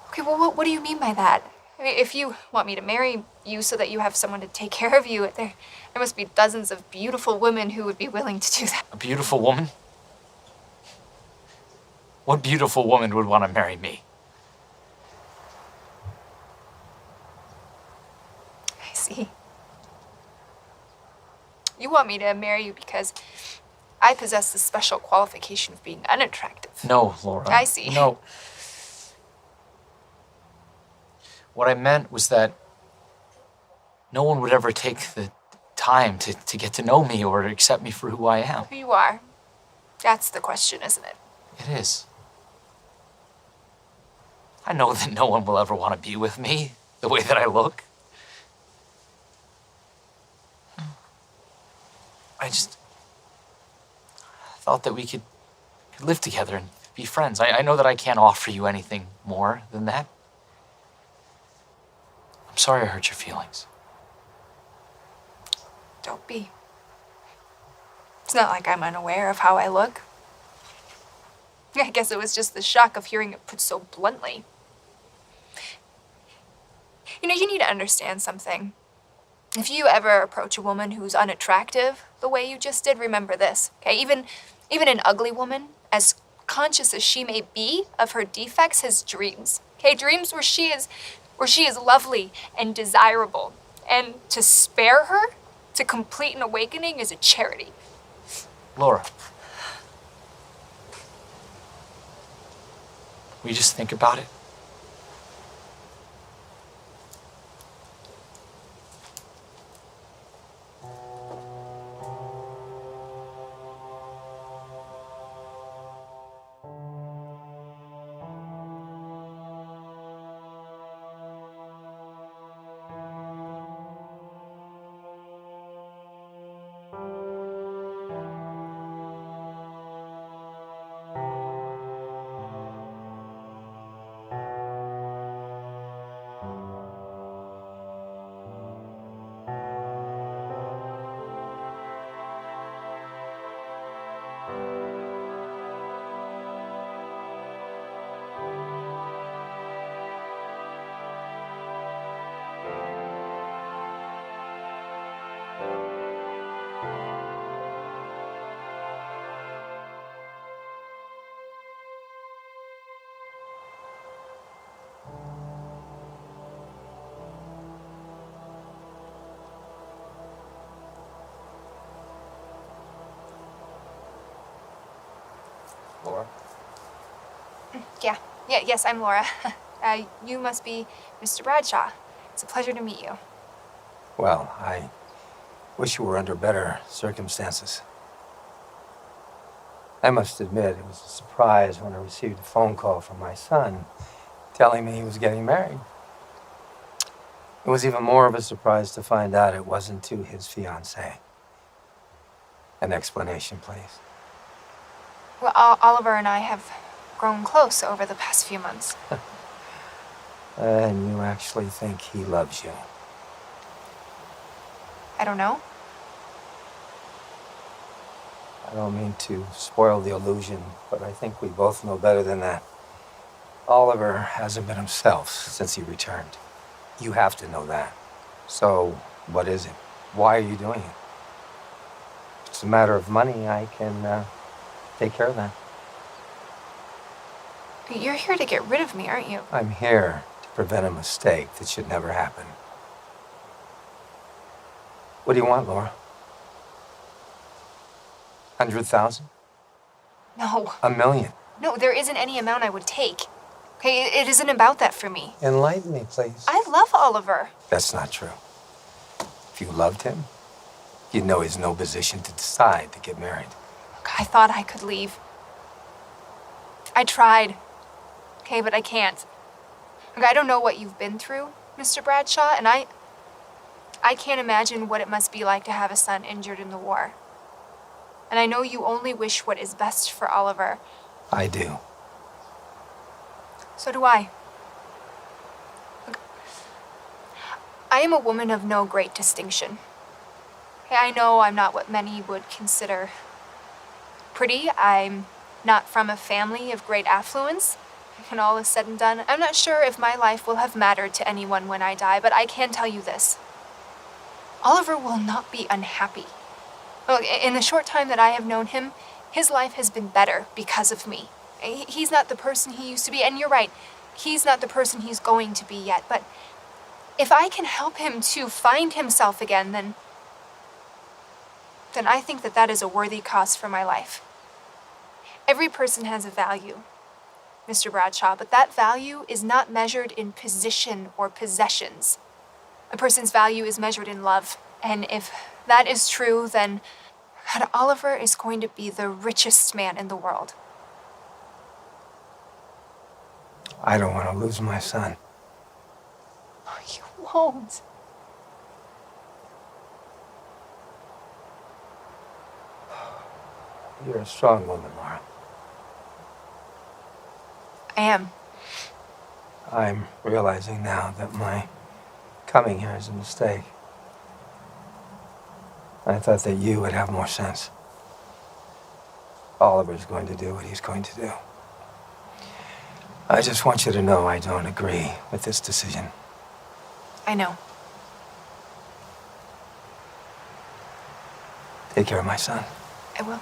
Okay, well, what do you mean by that? I mean, if you want me to marry you so that you have someone to take care of you, there must be dozens of beautiful women who would be willing to do that. A beautiful woman? What beautiful woman would want to marry me? I see. You want me to marry you because I possess the special qualification of being unattractive. No, Laura. I see. No. What I meant was that no one would ever take the time to get to know me or to accept me for who I am. Who you are. That's the question, isn't it? It is. I know that no one will ever want to be with me the way that I look. I just thought that we could live together and be friends. I know that I can't offer you anything more than that. I'm sorry I hurt your feelings. Don't be. It's not like I'm unaware of how I look. I guess it was just the shock of hearing it put so bluntly. You know, you need to understand something. If you ever approach a woman who's unattractive the way you just did, remember this, okay? Even an ugly woman, as conscious as she may be of her defects, has dreams, okay? Dreams where she is lovely and desirable. And to spare her, to complete an awakening, is a charity. Laura. Will you just think about it? Laura? Yes, I'm Laura. You must be Mr. Bradshaw. It's a pleasure to meet you. Well, I wish you were under better circumstances. I must admit, it was a surprise when I received a phone call from my son telling me he was getting married. It was even more of a surprise to find out it wasn't to his fiancée. An explanation, please. Well, Oliver and I have grown close over the past few months. And you actually think he loves you? I don't know. I don't mean to spoil the illusion, but I think we both know better than that. Oliver hasn't been himself since he returned. You have to know that. So, what is it? Why are you doing it? If it's a matter of money, I can take care of that. You're here to get rid of me, aren't you? I'm here to prevent a mistake that should never happen. What do you want, Laura? 100,000? No. $1 million? No, there isn't any amount I would take. Okay, it isn't about that for me. Enlighten me, please. I love Oliver. That's not true. If you loved him, you'd know he's in no position to decide to get married. Look, I thought I could leave. I tried. Okay, but I can't. Look, I don't know what you've been through, Mr. Bradshaw, and I can't imagine what it must be like to have a son injured in the war. And I know you only wish what is best for Oliver. I do. So do I. Look, I am a woman of no great distinction. Okay, I know I'm not what many would consider pretty. I'm not from a family of great affluence. when all is said and done, I'm not sure if my life will have mattered to anyone when I die, but I can tell you this. Oliver will not be unhappy. Well, in the short time that I have known him, his life has been better because of me. He's not the person he used to be, and you're right, he's not the person he's going to be yet, but if I can help him to find himself again, then I think that that is a worthy cost for my life. Every person has a value, Mr. Bradshaw, but that value is not measured in position or possessions. A person's value is measured in love, and if that is true, then Oliver is going to be the richest man in the world. I don't want to lose my son. Oh, you won't. You're a strong woman, Laura. I am. I'm realizing now that my coming here is a mistake. I thought that you would have more sense. Oliver's going to do what he's going to do. I just want you to know I don't agree with this decision. I know. Take care of my son. I will.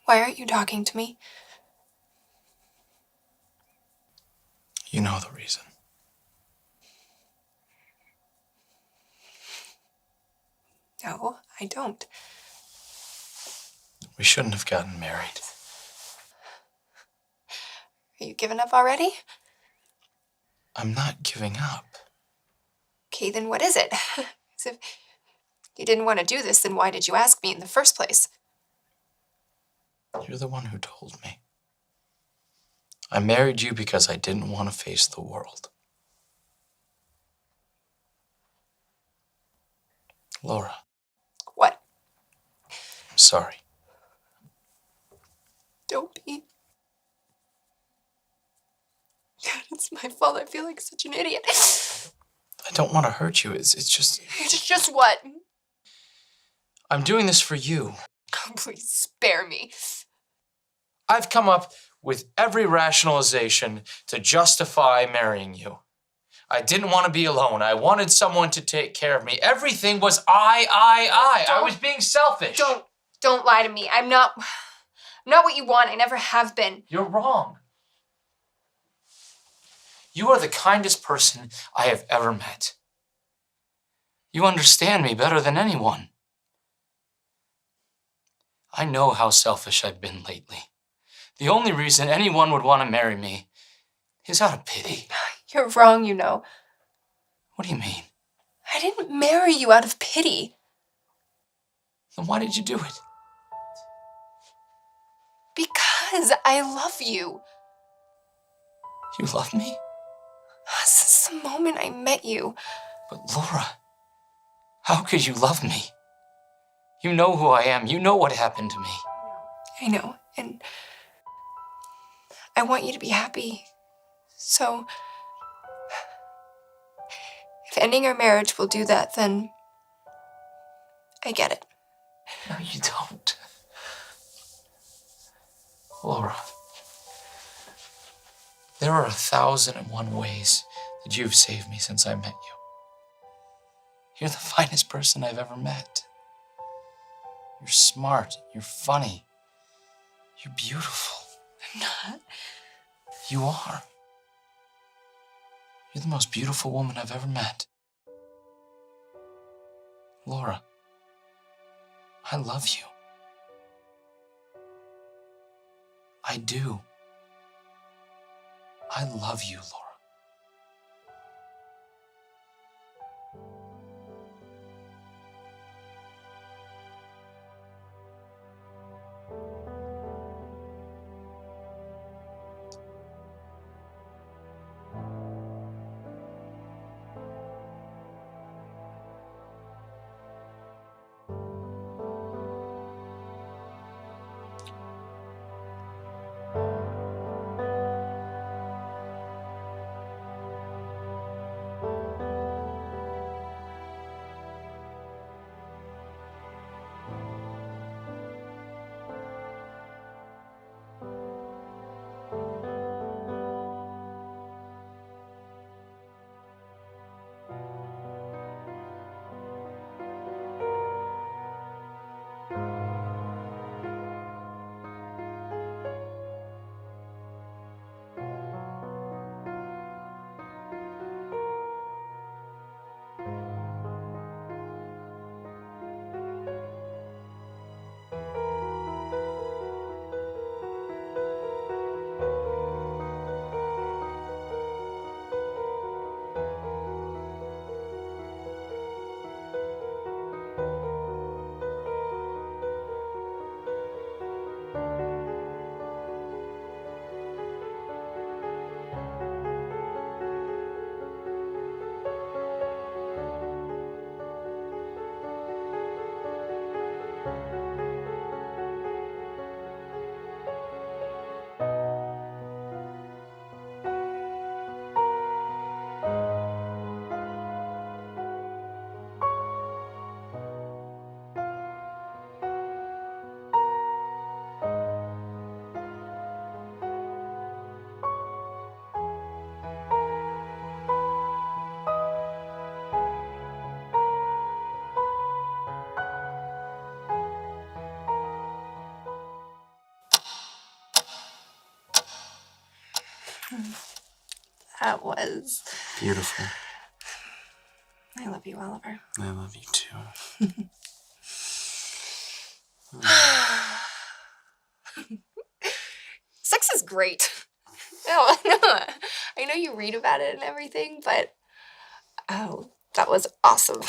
Why aren't you talking to me? You know the reason. No, I don't. We shouldn't have gotten married. Are you giving up already? I'm not giving up. Okay, then what is it? If you didn't want to do this, then why did you ask me in the first place? You're the one who told me. I married you because I didn't want to face the world. Laura. What? I'm sorry. Don't be. God, it's my fault. I feel like such an idiot. I don't want to hurt you. It's just... It's just what? I'm doing this for you. Oh, please spare me. I've come up with every rationalization to justify marrying you. I didn't want to be alone. I wanted someone to take care of me. Everything was I. I was being selfish. Don't lie to me. I'm not what you want. I never have been. You're wrong. You are the kindest person I have ever met. You understand me better than anyone. I know how selfish I've been lately. The only reason anyone would want to marry me is out of pity. You're wrong, you know. What do you mean? I didn't marry you out of pity. Then why did you do it? Because I love you. You love me? Since the moment I met you. But Laura, how could you love me? You know who I am. You know what happened to me. I know, and I want you to be happy. So, if ending our marriage will do that, then I get it. No, you don't. Laura, there are 1,001 ways that you've saved me since I met you. You're the finest person I've ever met. You're smart. You're funny. You're beautiful. I'm not. You are. You're the most beautiful woman I've ever met. Laura, I love you. I do. I love you, Laura. That was... Beautiful. I love you, Oliver. I love you too. Sex is great. No, I know you read about it and everything, but oh, that was awesome.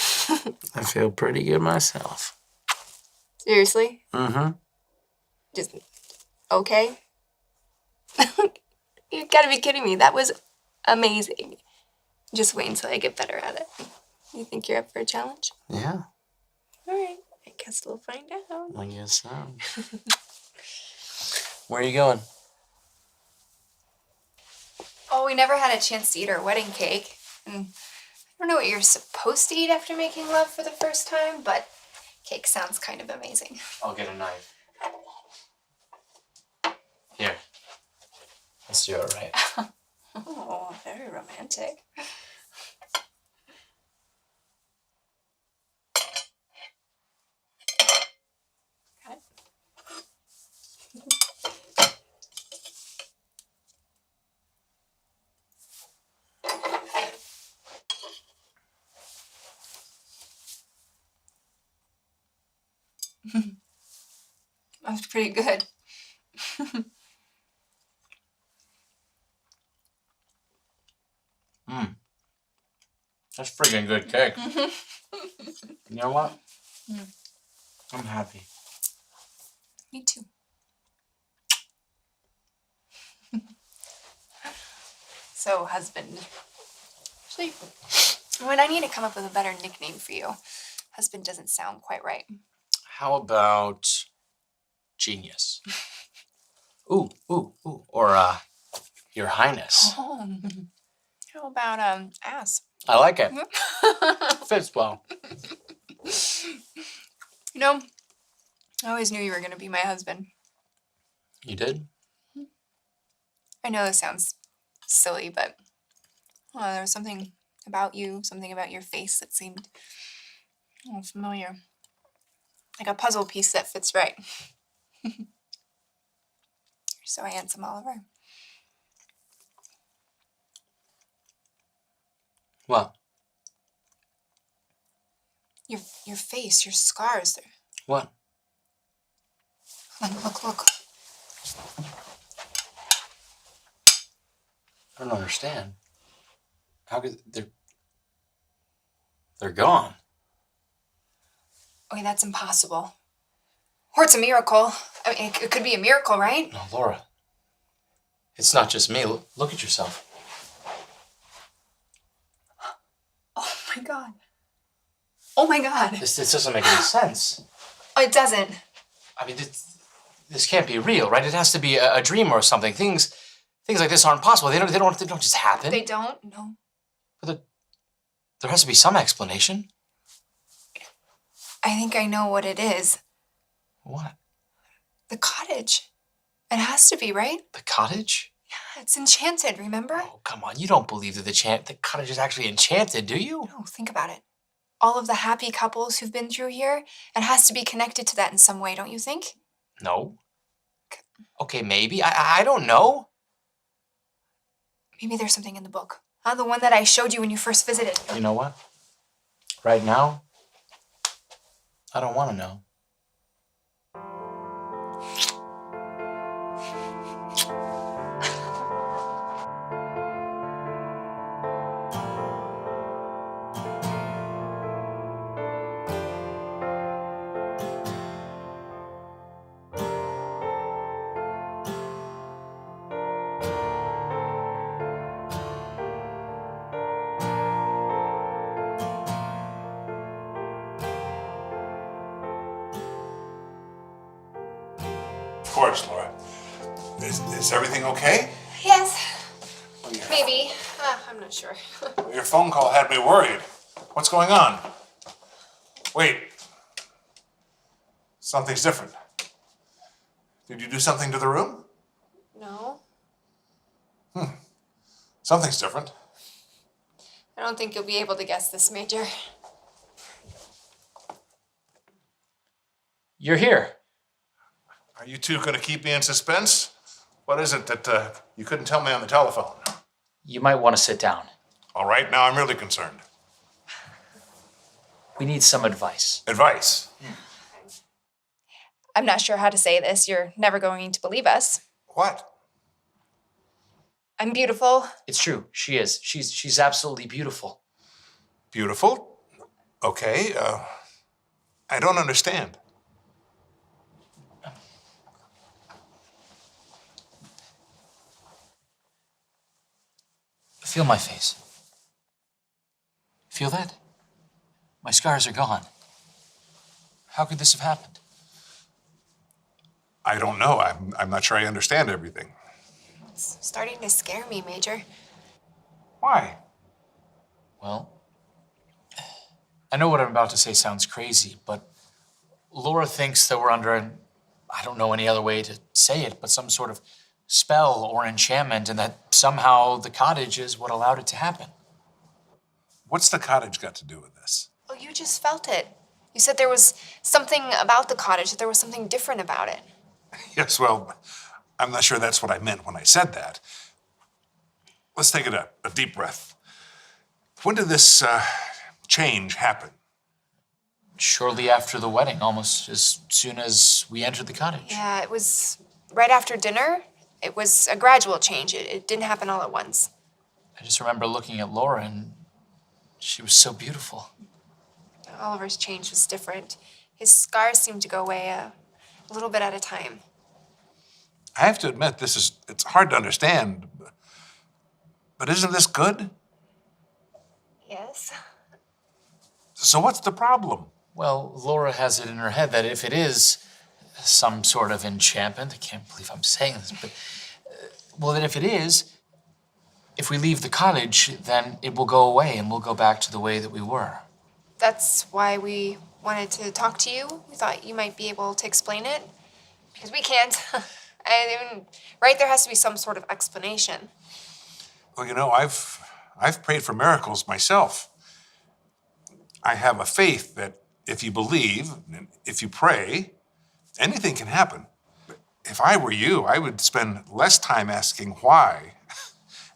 I feel pretty good myself. Seriously? Mm-hmm. Just okay? You gotta be kidding me. That was amazing. Just wait until I get better at it. You think you're up for a challenge? Yeah, All right. I guess we'll find out. I guess so. Where are you going? Oh, we never had a chance to eat our wedding cake. And I don't know what you're supposed to eat after making love for the first time, but cake sounds kind of amazing. I'll get a knife. Here. Let's do it right. Oh, very romantic. Got it. That was pretty good. That's friggin' good cake. You know what? I'm happy. Me too. So, husband. Actually, when I need to come up with a better nickname for you, husband doesn't sound quite right. How about genius? Ooh. Or, Your Highness. Oh. How about ass? I like it. Fits well. You know, I always knew you were going to be my husband. You did? I know this sounds silly, but there was something about you, something about your face that seemed familiar. Like a puzzle piece that fits right. You're so handsome, Oliver. What? Your face, your scars. What? Look. I don't understand. How could they're gone? Okay, that's impossible. Or it's a miracle. I mean, it could be a miracle, right? No, Laura. It's not just me. Look at yourself. Oh my God. Oh my God. This doesn't make any sense. Oh, it doesn't. I mean, this can't be real, right? It has to be a dream or something. Things like this aren't possible. They don't just happen. They don't? No. But there has to be some explanation. I think I know what it is. What? The cottage. It has to be, right? The cottage? Yeah, it's enchanted, remember? Oh, come on. You don't believe that the cottage is actually enchanted, do you? No, think about it. All of the happy couples who've been through here, it has to be connected to that in some way, don't you think? No. Okay, maybe. I don't know. Maybe there's something in the book. The one that I showed you when you first visited. You know what? Right now, I don't want to know. Of course, Laura. Is everything okay? Yes. Maybe. I'm not sure. Your phone call had me worried. What's going on? Wait. Something's different. Did you do something to the room? No. Something's different. I don't think you'll be able to guess this, Major. You're here. Are you two going to keep me in suspense? What is it that you couldn't tell me on the telephone? You might want to sit down. All right, now I'm really concerned. We need some advice. Advice? I'm not sure how to say this. You're never going to believe us. What? I'm beautiful. It's true. She is. She's absolutely beautiful. Beautiful? Okay, I don't understand. Feel my face. Feel that? My scars are gone. How could this have happened? I don't know. I'm not sure I understand everything. It's starting to scare me, Major. Why? Well, I know what I'm about to say sounds crazy, but Laura thinks that we're under I don't know any other way to say it, but some sort of spell or enchantment, and that somehow the cottage is what allowed it to happen. What's the cottage got to do with this? Oh, you just felt it. You said there was something about the cottage, that there was something different about it. Yes, well, I'm not sure that's what I meant when I said that. Let's take a deep breath. When did this change happen? Shortly after the wedding, almost as soon as we entered the cottage. Yeah, it was right after dinner. It was a gradual change. It didn't happen all at once. I just remember looking at Laura and She was so beautiful. Oliver's change was different. His scars seemed to go away a little bit at a time. I have to admit, it's hard to understand, but isn't this good? Yes. So what's the problem? Well, Laura has it in her head that if it is some sort of enchantment, I can't believe I'm saying this, but, well, that if it is, if we leave the cottage, then it will go away and we'll go back to the way that we were. That's why we wanted to talk to you. We thought you might be able to explain it, because we can't. I mean, right, there has to be some sort of explanation. Well, you know, I've prayed for miracles myself. I have a faith that if you believe, and if you pray, anything can happen. But if I were you, I would spend less time asking why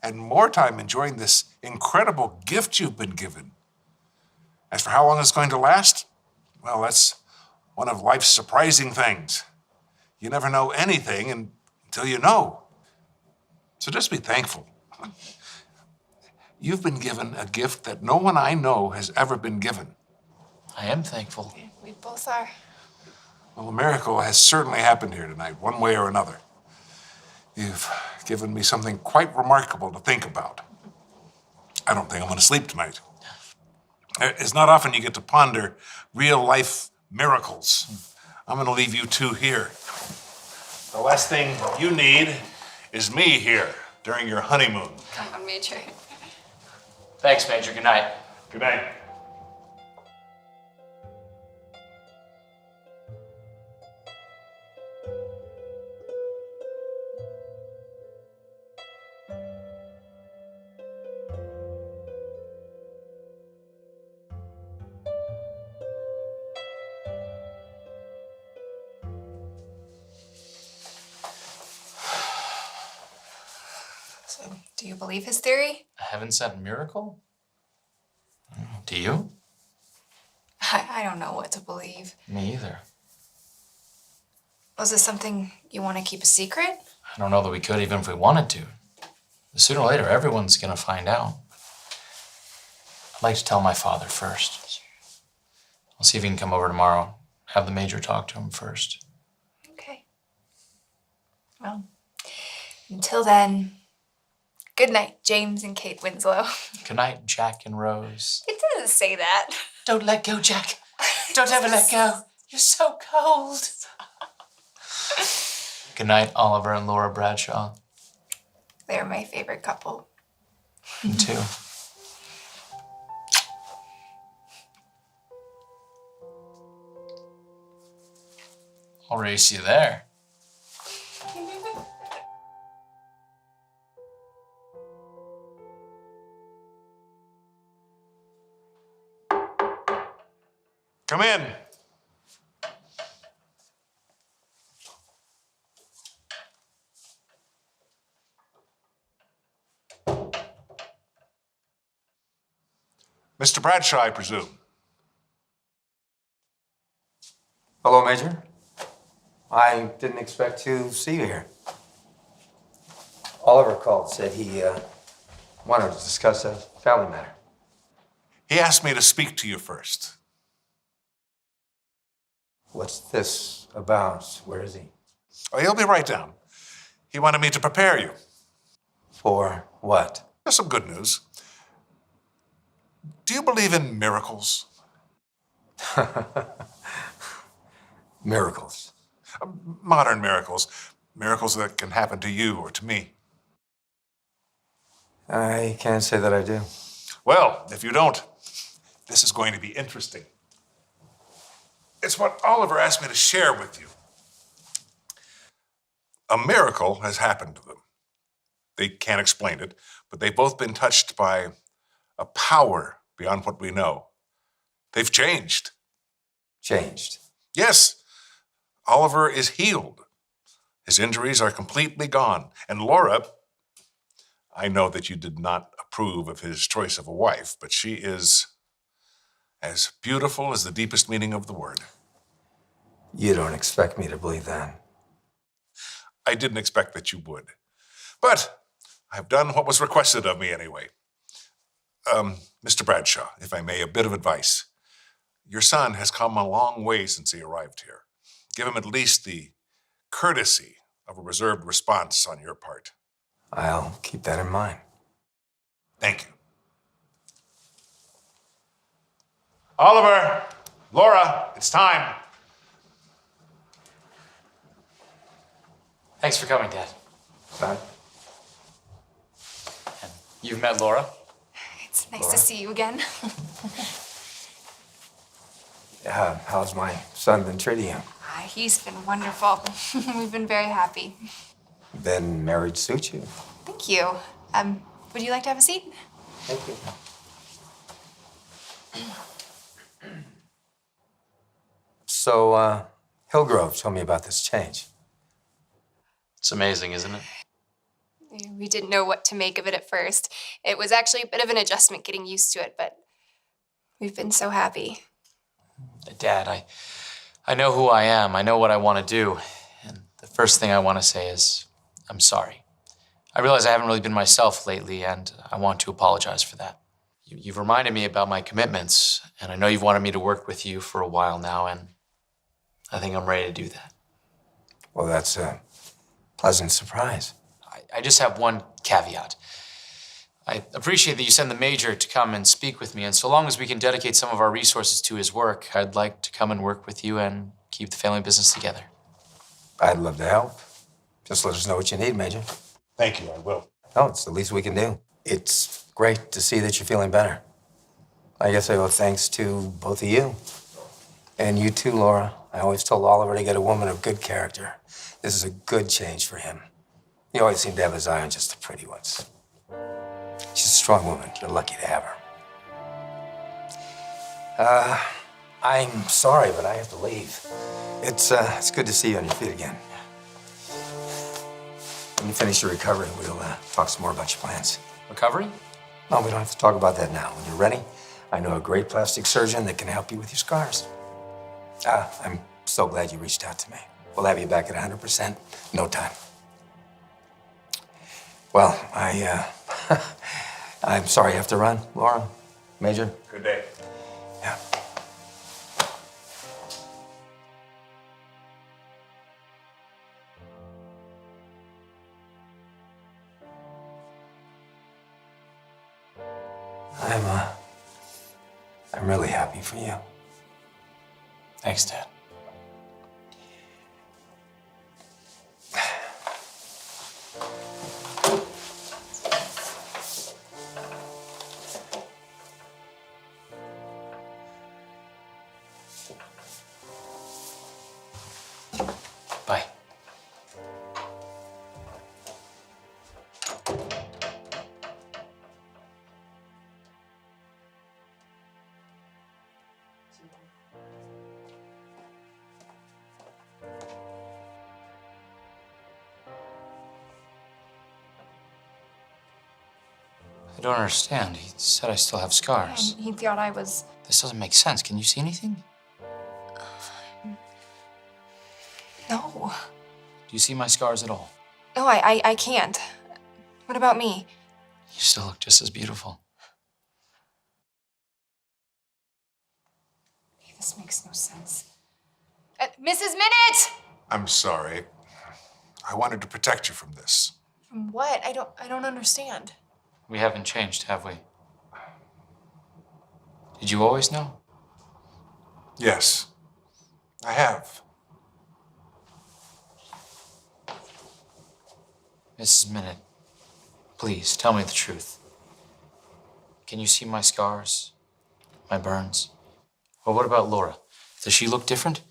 and more time enjoying this incredible gift you've been given. As for how long it's going to last, well, that's one of life's surprising things. You never know anything until you know. So just be thankful. You've been given a gift that no one I know has ever been given. I am thankful. We both are. Well, a miracle has certainly happened here tonight, one way or another. You've given me something quite remarkable to think about. I don't think I'm going to sleep tonight. It's not often you get to ponder real-life miracles. I'm going to leave you two here. The last thing you need is me here during your honeymoon. Come on, Major. Thanks, Major. Good night. Good night. So, do you believe his theory? A heaven-sent miracle? Do you? I don't know what to believe. Me either. Was this something you want to keep a secret? I don't know that we could even if we wanted to. Sooner or later, everyone's gonna find out. I'd like to tell my father first. I'll see if he can come over tomorrow. Have the Major talk to him first. Okay. Well, until then, good night, James and Kate Winslow. Good night, Jack and Rose. It doesn't say that. Don't let go, Jack. Don't ever let go. You're so cold. Good night, Oliver and Laura Bradshaw. They're my favorite couple. Me too. I'll race you there. Come in. Mr. Bradshaw, I presume. Hello, Major. I didn't expect to see you here. Oliver called, said he wanted to discuss a family matter. He asked me to speak to you first. What's this about? Where is he? Oh, he'll be right down. He wanted me to prepare you. For what? There's some good news. Do you believe in miracles? Miracles. Modern miracles. Miracles that can happen to you or to me. I can't say that I do. Well, if you don't, this is going to be interesting. It's what Oliver asked me to share with you. A miracle has happened to them. They can't explain it, but they've both been touched by a power beyond what we know. They've changed. Changed. Yes, Oliver is healed. His injuries are completely gone. And Laura, I know that you did not approve of his choice of a wife, but she is as beautiful as the deepest meaning of the word. You don't expect me to believe that. I didn't expect that you would. But I've done what was requested of me anyway. Mr. Bradshaw, if I may, a bit of advice. Your son has come a long way since he arrived here. Give him at least the courtesy of a reserved response on your part. I'll keep that in mind. Thank you. Oliver, Laura, it's time. Thanks for coming, Dad. Son? And you've met Laura? It's nice to see you again. How's my son been treating you? He's been wonderful. We've been very happy. Then marriage suits you. Thank you. Would you like to have a seat? Thank you. So, Hillgrove told me about this change. It's amazing, isn't it? We didn't know what to make of it at first. It was actually a bit of an adjustment getting used to it, but we've been so happy. Dad, I know who I am. I know what I want to do. And the first thing I want to say is, I'm sorry. I realize I haven't really been myself lately, and I want to apologize for that. You've reminded me about my commitments, and I know you've wanted me to work with you for a while now, and I think I'm ready to do that. Well, that's a pleasant surprise. I just have one caveat. I appreciate that you send the Major to come and speak with me, and so long as we can dedicate some of our resources to his work, I'd like to come and work with you and keep the family business together. I'd love to help. Just let us know what you need, Major. Thank you, I will. No, it's the least we can do. It's great to see that you're feeling better. I guess I owe thanks to both of you. And you too, Laura. I always told Oliver to get a woman of good character. This is a good change for him. He always seemed to have his eye on just the pretty ones. She's a strong woman. You're lucky to have her. I'm sorry, but I have to leave. It's good to see you on your feet again. When you finish your recovery, we'll talk some more about your plans. Recovery? No, we don't have to talk about that now. When you're ready, I know a great plastic surgeon that can help you with your scars. I'm so glad you reached out to me. We'll have you back at 100%, no time. Well, I'm sorry you have to run, Laura, Major. Good day. Yeah. I'm really happy for you. Thanks, Dad. Bye. I don't understand. He said I still have scars. He thought I was... This doesn't make sense. Can you see anything? No. Do you see my scars at all? No, I can't. What about me? You still look just as beautiful. This makes no sense. Mrs. Minute! I'm sorry. I wanted to protect you from this. From what? I don't understand. We haven't changed, have we? Did you always know? Yes, I have. Mrs. Minute, please tell me the truth. Can you see my scars? My burns? Or what about Laura? Does she look different?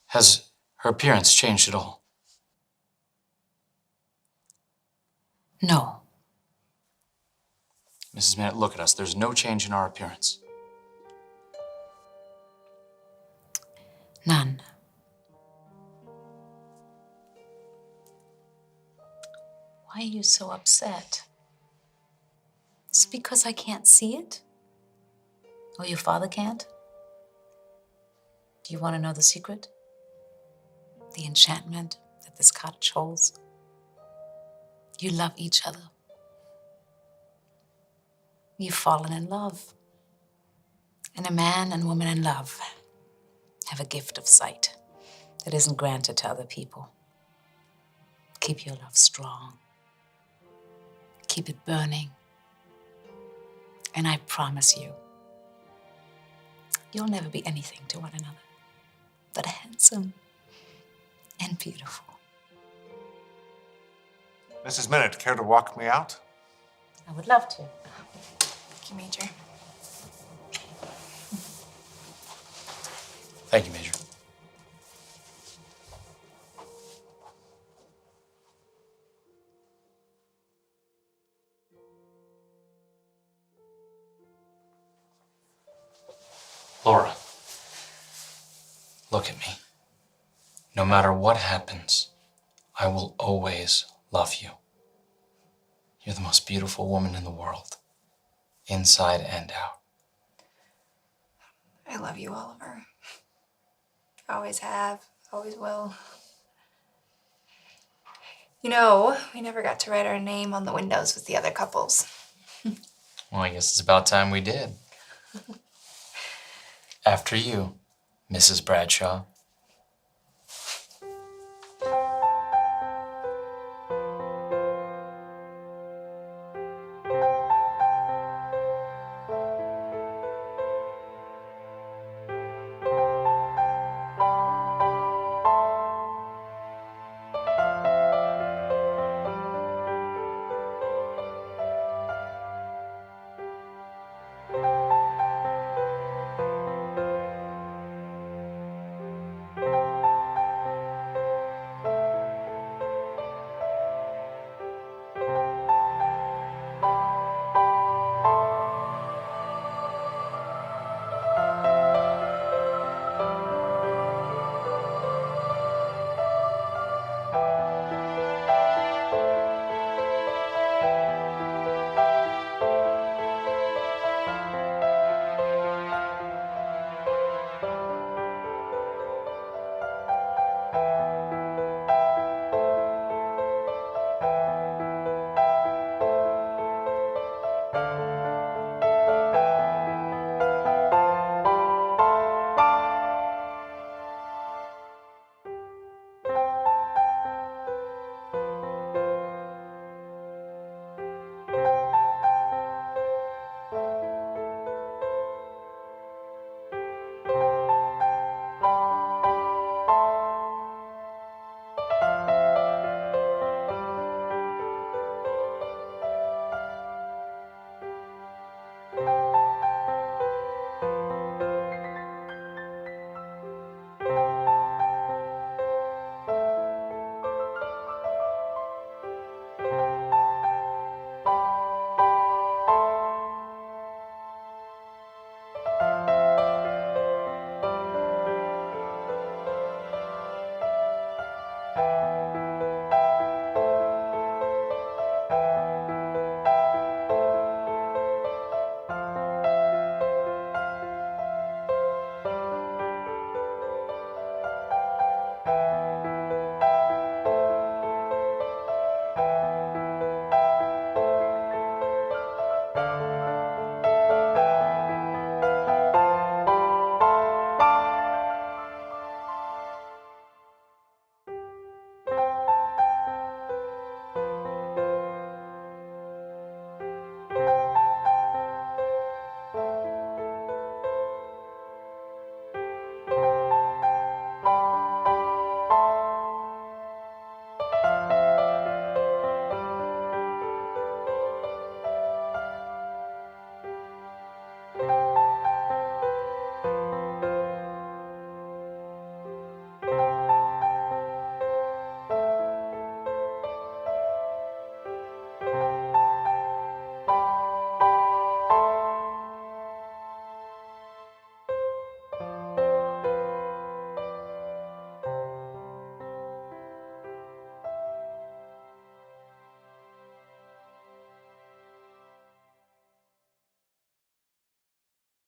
Has her appearance changed at all? No. Mrs. Minute, look at us. There's no change in our appearance. None. Why are you so upset? Is it because I can't see it? Or your father can't? Do you want to know the secret? The enchantment that this cottage holds? You love each other. You've fallen in love. And a man and woman in love have a gift of sight that isn't granted to other people. Keep your love strong. Keep it burning. And I promise you, you'll never be anything to one another but handsome and beautiful. Mrs. Minute, care to walk me out? I would love to. Thank you, Major. Thank you, Major. Laura, look at me. No matter what happens, I will always love you. You're the most beautiful woman in the world, inside and out. I love you, Oliver. Always have, always will. You know, we never got to write our name on the windows with the other couples. Well, I guess it's about time we did. After you, Mrs. Bradshaw.